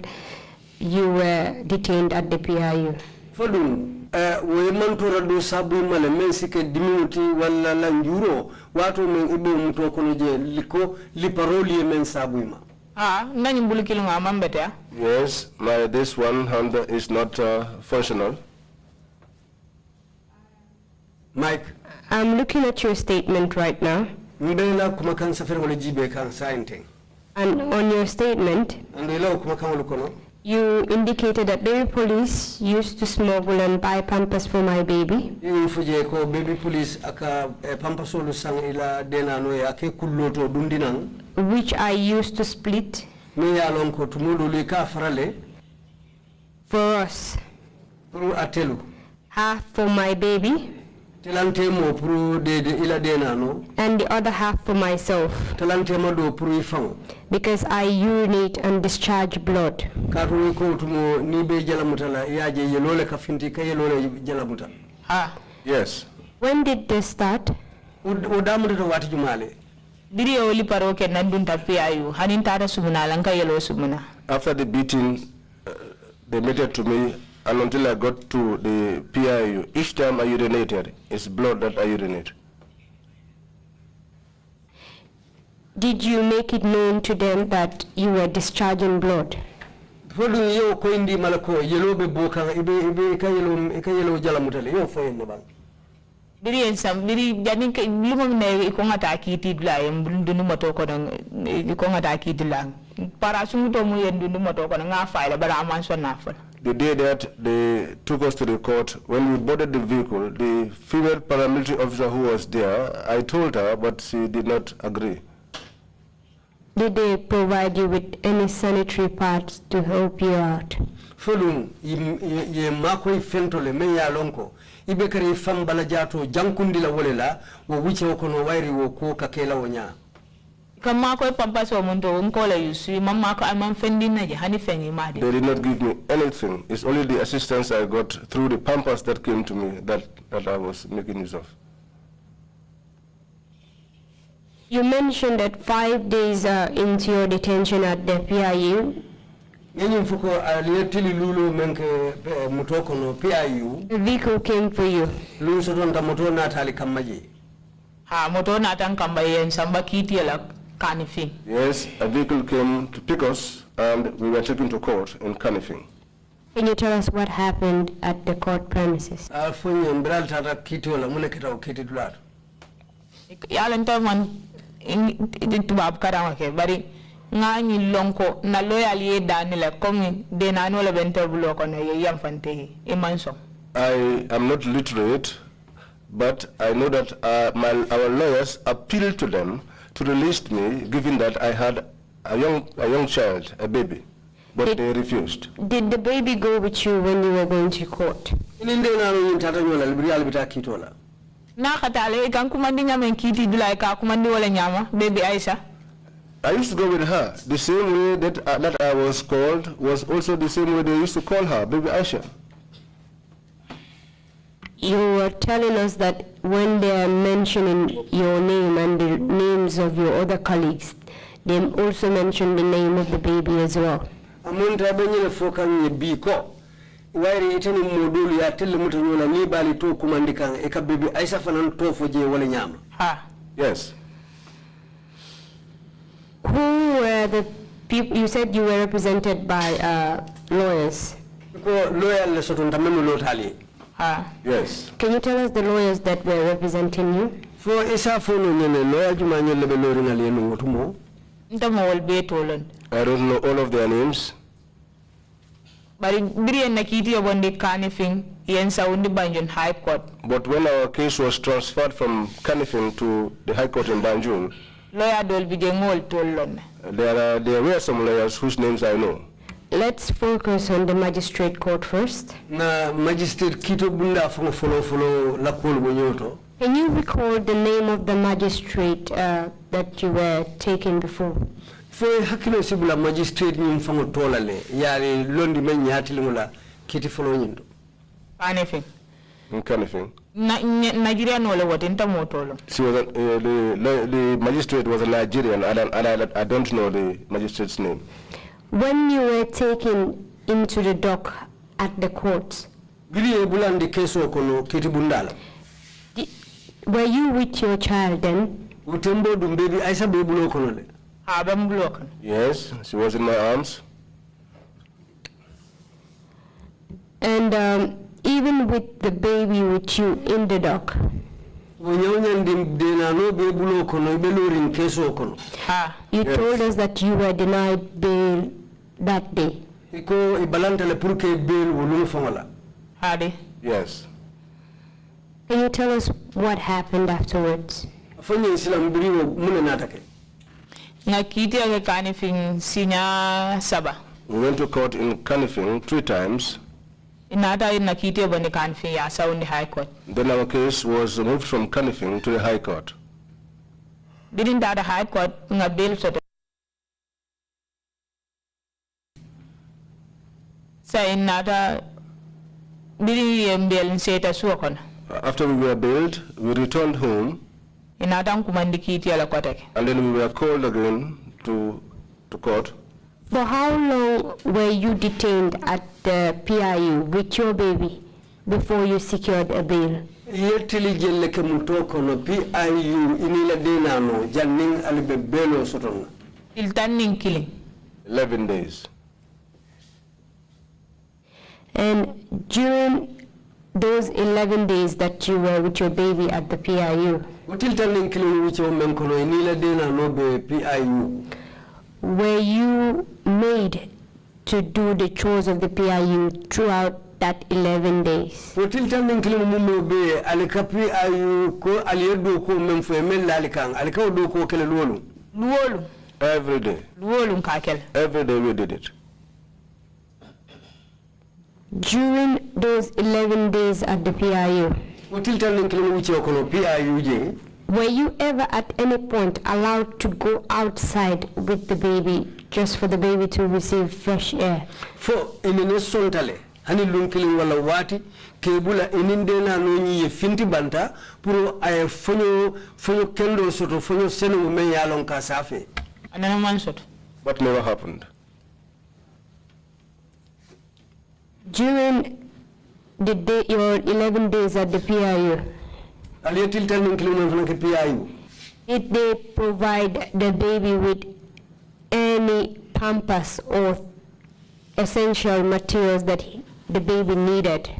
you were detained at the PIU? Fodun we mantora do sabu male mensike diminuti wala lanjuro watu men ibe mto kono je liko liparoli men sabuima. Nani mbulukilo nga mambete? Yes, this one hand is not functional. Mike, I'm looking at your statement right now. And on your statement, you indicated that baby police used to smuggle and buy pampers for my baby. Baby police aka pampasolu sang ila dena no ya ke kulloto dundinan. Which I used to split Me ya lonko tumulu ka farale for us. Pro atelu. Half for my baby. Telante mo pro de ila dena no. And the other half for myself. Telante mo do pro ifang. Because I urinate and discharge blood. Katu ko tumo ni be jalamutala yaje yelole kafinti ka yelole jalamuta. Yes. When did this start? Udamu to wati jumale. After the beating, they made it to me, and until I got to the PIU, each time I urinated, it's blood that I urinate. Did you make it known to them that you were discharging blood? Yo ko indi malako yelo be boka ibe ka yelo jalamutale yo fo en bang. Biri ensam biri jani ke lumo ne ko ngata kiti dula em dunu moto ko dan ko ngata kiti lang para sumu to mu yen dunu moto ko nga faila bara man so na fa. The day that they took us to the court, when we boarded the vehicle, the female paramilitary officer who was there, I told her, but she did not agree. Did they provide you with any sanitary pads to help you out? Folum ye makoi fentole me ya lonko ibe kare fambala jato jankundi la wolela wo wiche kono wairi wo ko kakela wonya kama ko pampas o monto nkola yusu mama ko am fendi naje hani fengi madi. They did not give me anything. It's only the assistance I got through the pampers that came to me that I was making use of. You mentioned that 5 days into your detention at the PIU, the vehicle came for you. Yes, a vehicle came to pick us and we were taken to court in Kanifing. Can you tell us what happened at the court premises? tubab karama ke bari ngani lonko na loyal ye danila komi de na no le bente bulo ko no ye yamfante e manso. I am not literate, but I know that our lawyers appealed to them to release me, given that I had a young child, a baby, but they refused. Did the baby go with you when you were going to court? Na katale kan kumandi nyama kiti dula ka kumandi wala nyama baby Aisha. I used to go with her. The same way that I was called was also the same way they used to call her, baby Aisha. You were telling us that when they are mentioning your name and the names of your other colleagues, they also mention the name of the baby as well. Amunta benye fokan biko. Wairi itani modulu ya tele mutanyola ni bali to kumandika eka baby Aisha fanan to foje wale nyama. Ha. Yes. Who were the people? You said you were represented by lawyers. Ko lawyer le sotonta memu lotali. Yes. Can you tell us the lawyers that were representing you? For isa fono nyene lawyer juma nyele be lori ngali enu wotumo. Ntamo wal be tolon. I don't know all of their names. Bari biri na kiti obondi Kanifing yen saundi Banjul High Court. But when our case was transferred from Kanifing to the High Court in Banjul, lawyer dol bi ngol tolon. There were some lawyers whose names I know. Let's focus on the magistrate court first. Na magistrate kito bunda follow la kol bonyoto. Can you recall the name of the magistrate that you were taken before? For hakilo sibula magistrate ni mfango tola le yari londi men yati lingula kiti follow nyindo. Kanifing. In Kanifing. Nigerian wala watinta motolo. She was the magistrate was a Nigerian. I don't know the magistrate's name. When you were taken into the dock at the court, were you with your child then? Yes, she was in my arms. And even with the baby with you in the dock? You told us that you were denied bail that day. Yes. Can you tell us what happened afterwards? We went to court in Kanifing 3 times. Then our case was moved from Kanifing to the High Court. Didn't that High Court nga bail soto? Say nada didn't bail seta suokon. After we were bailed, we returned home. And then we were called again to court. For how long were you detained at the PIU with your baby before you secured a bail? 11 days. And during those 11 days that you were with your baby at the PIU, were you made to do the chores of the PIU throughout that 11 days? Every day. Every day we did it. During those 11 days at the PIU, were you ever at any point allowed to go outside with the baby just for the baby to receive fresh air? For hani lunkiling wala wati kebula inindena nonyi ye finti banta puro ay fonyo kendo soto fonyo seno me yalon ka safe anana man soto. What never happened? During the day, your 11 days at the PIU, did they provide the baby with any pampers or essential materials that the baby needed?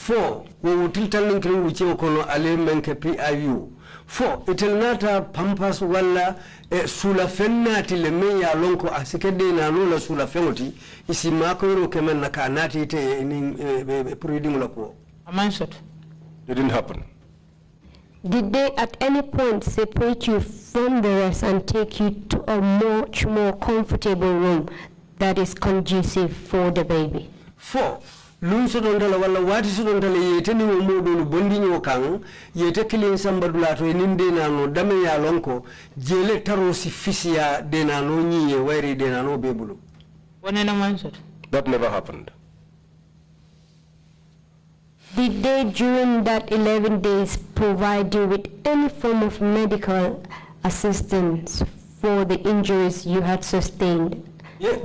4 we will tell linking which you kono ale menke PIU 4 itel nata pampas wala sula fennati le meya lonko asikede na lola sula fengoti isi makoro kemen na kanati te ni proceeding lako Amansot. It didn't happen. Did they at any point separate you from the rest and take you to a much more comfortable room that is conducive for the baby? 4 lunso dondala wala wati so dondala yete ni modo bondi nyokang yete kilin sambadula to ninde nano dame ya lonko jele taro si fisia de nano nyiye wairi de nano bebulu. Wanena Amansot. That never happened. Did they during that 11 days provide you with any form of medical assistance for the injuries you had sustained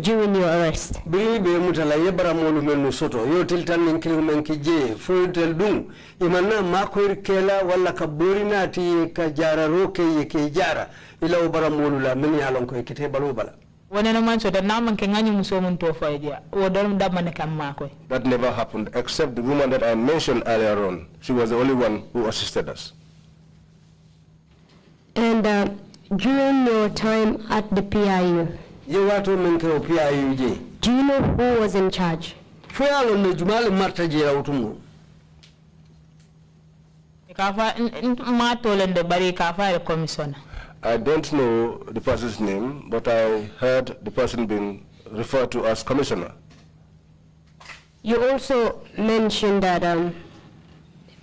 during your arrest? Bibe mutala yebara molu menu soto yo tiltan ninkil menki je futel dum imana makoir kela wala kaburi nati ka jara roke yeke jara ila obara molu la men ya lonko ekete balo bala. Wanena Amansot da naman ke ngani muso mun to faje o dol dam man kam makoy. That never happened, except the woman that I mentioned earlier on. She was the only one who assisted us. And during your time at the PIU, do you know who was in charge? I don't know the person's name, but I heard the person being referred to as commissioner. You also mentioned that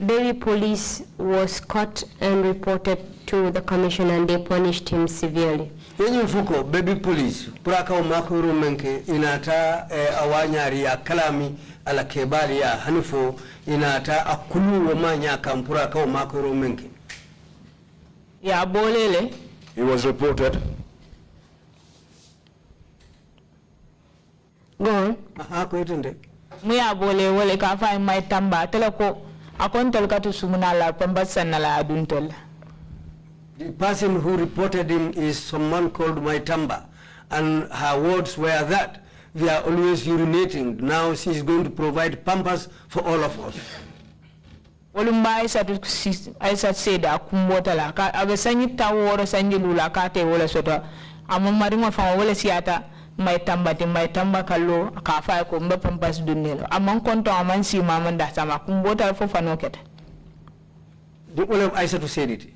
baby police was caught and reported to the commission and they punished him severely. Yenye fuko baby police puraka umakuru menke inata awanyari ya kalami ala kebali ya hanifo inata akulu wamanya kampuraka umakuru menke. Ya bolele. He was reported. Go on. Ko itende. Muya bole wale ka fa mai tamba teleko akontel katu sumuna la pambasan la aduntel. The person who reported him is someone called Maitamba, and her words were that we are always urinating. Now she is going to provide pampers for all of us. Olumba Aisha said akumbota la ka abesanyi taworo sanyi lula ka te wala soto amamari mo fa wala siata Maitamba kallo ka fa ko mba pampers dunelo amon konto aman si mamanda sama kumbota fo fanoket. The Olum Aisha to said it.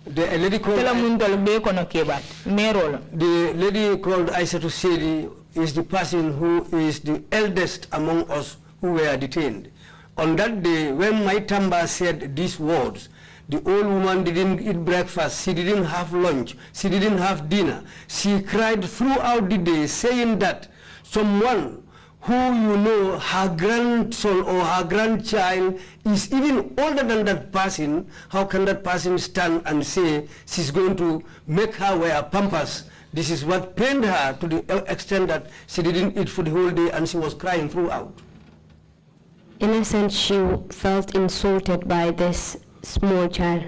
The lady called Aisha Sedi is the person who is the eldest among us who were detained. On that day, when Maitamba said these words, the old woman didn't eat breakfast, she didn't have lunch, she didn't have dinner. She cried throughout the day saying that someone who you know her grandson or her grandchild is even older than that person, how can that person stand and say she's going to make her wear pampers? This is what pained her to the extent that she didn't eat for the whole day and she was crying throughout. In a sense, she felt insulted by this small child.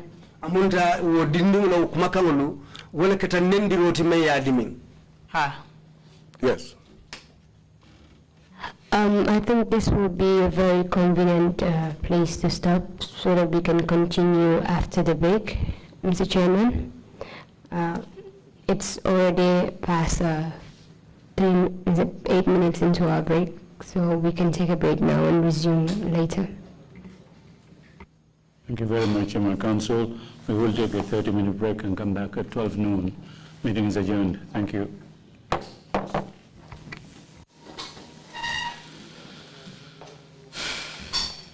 Yes. I think this will be a very convenient place to stop so that we can continue after the break. Mr. Chairman, it's already past 8 minutes into our break, so we can take a break now and resume later. Thank you very much, Chairman Council. We will take a 30-minute break and come back at 12 noon. Meeting is adjourned. Thank you.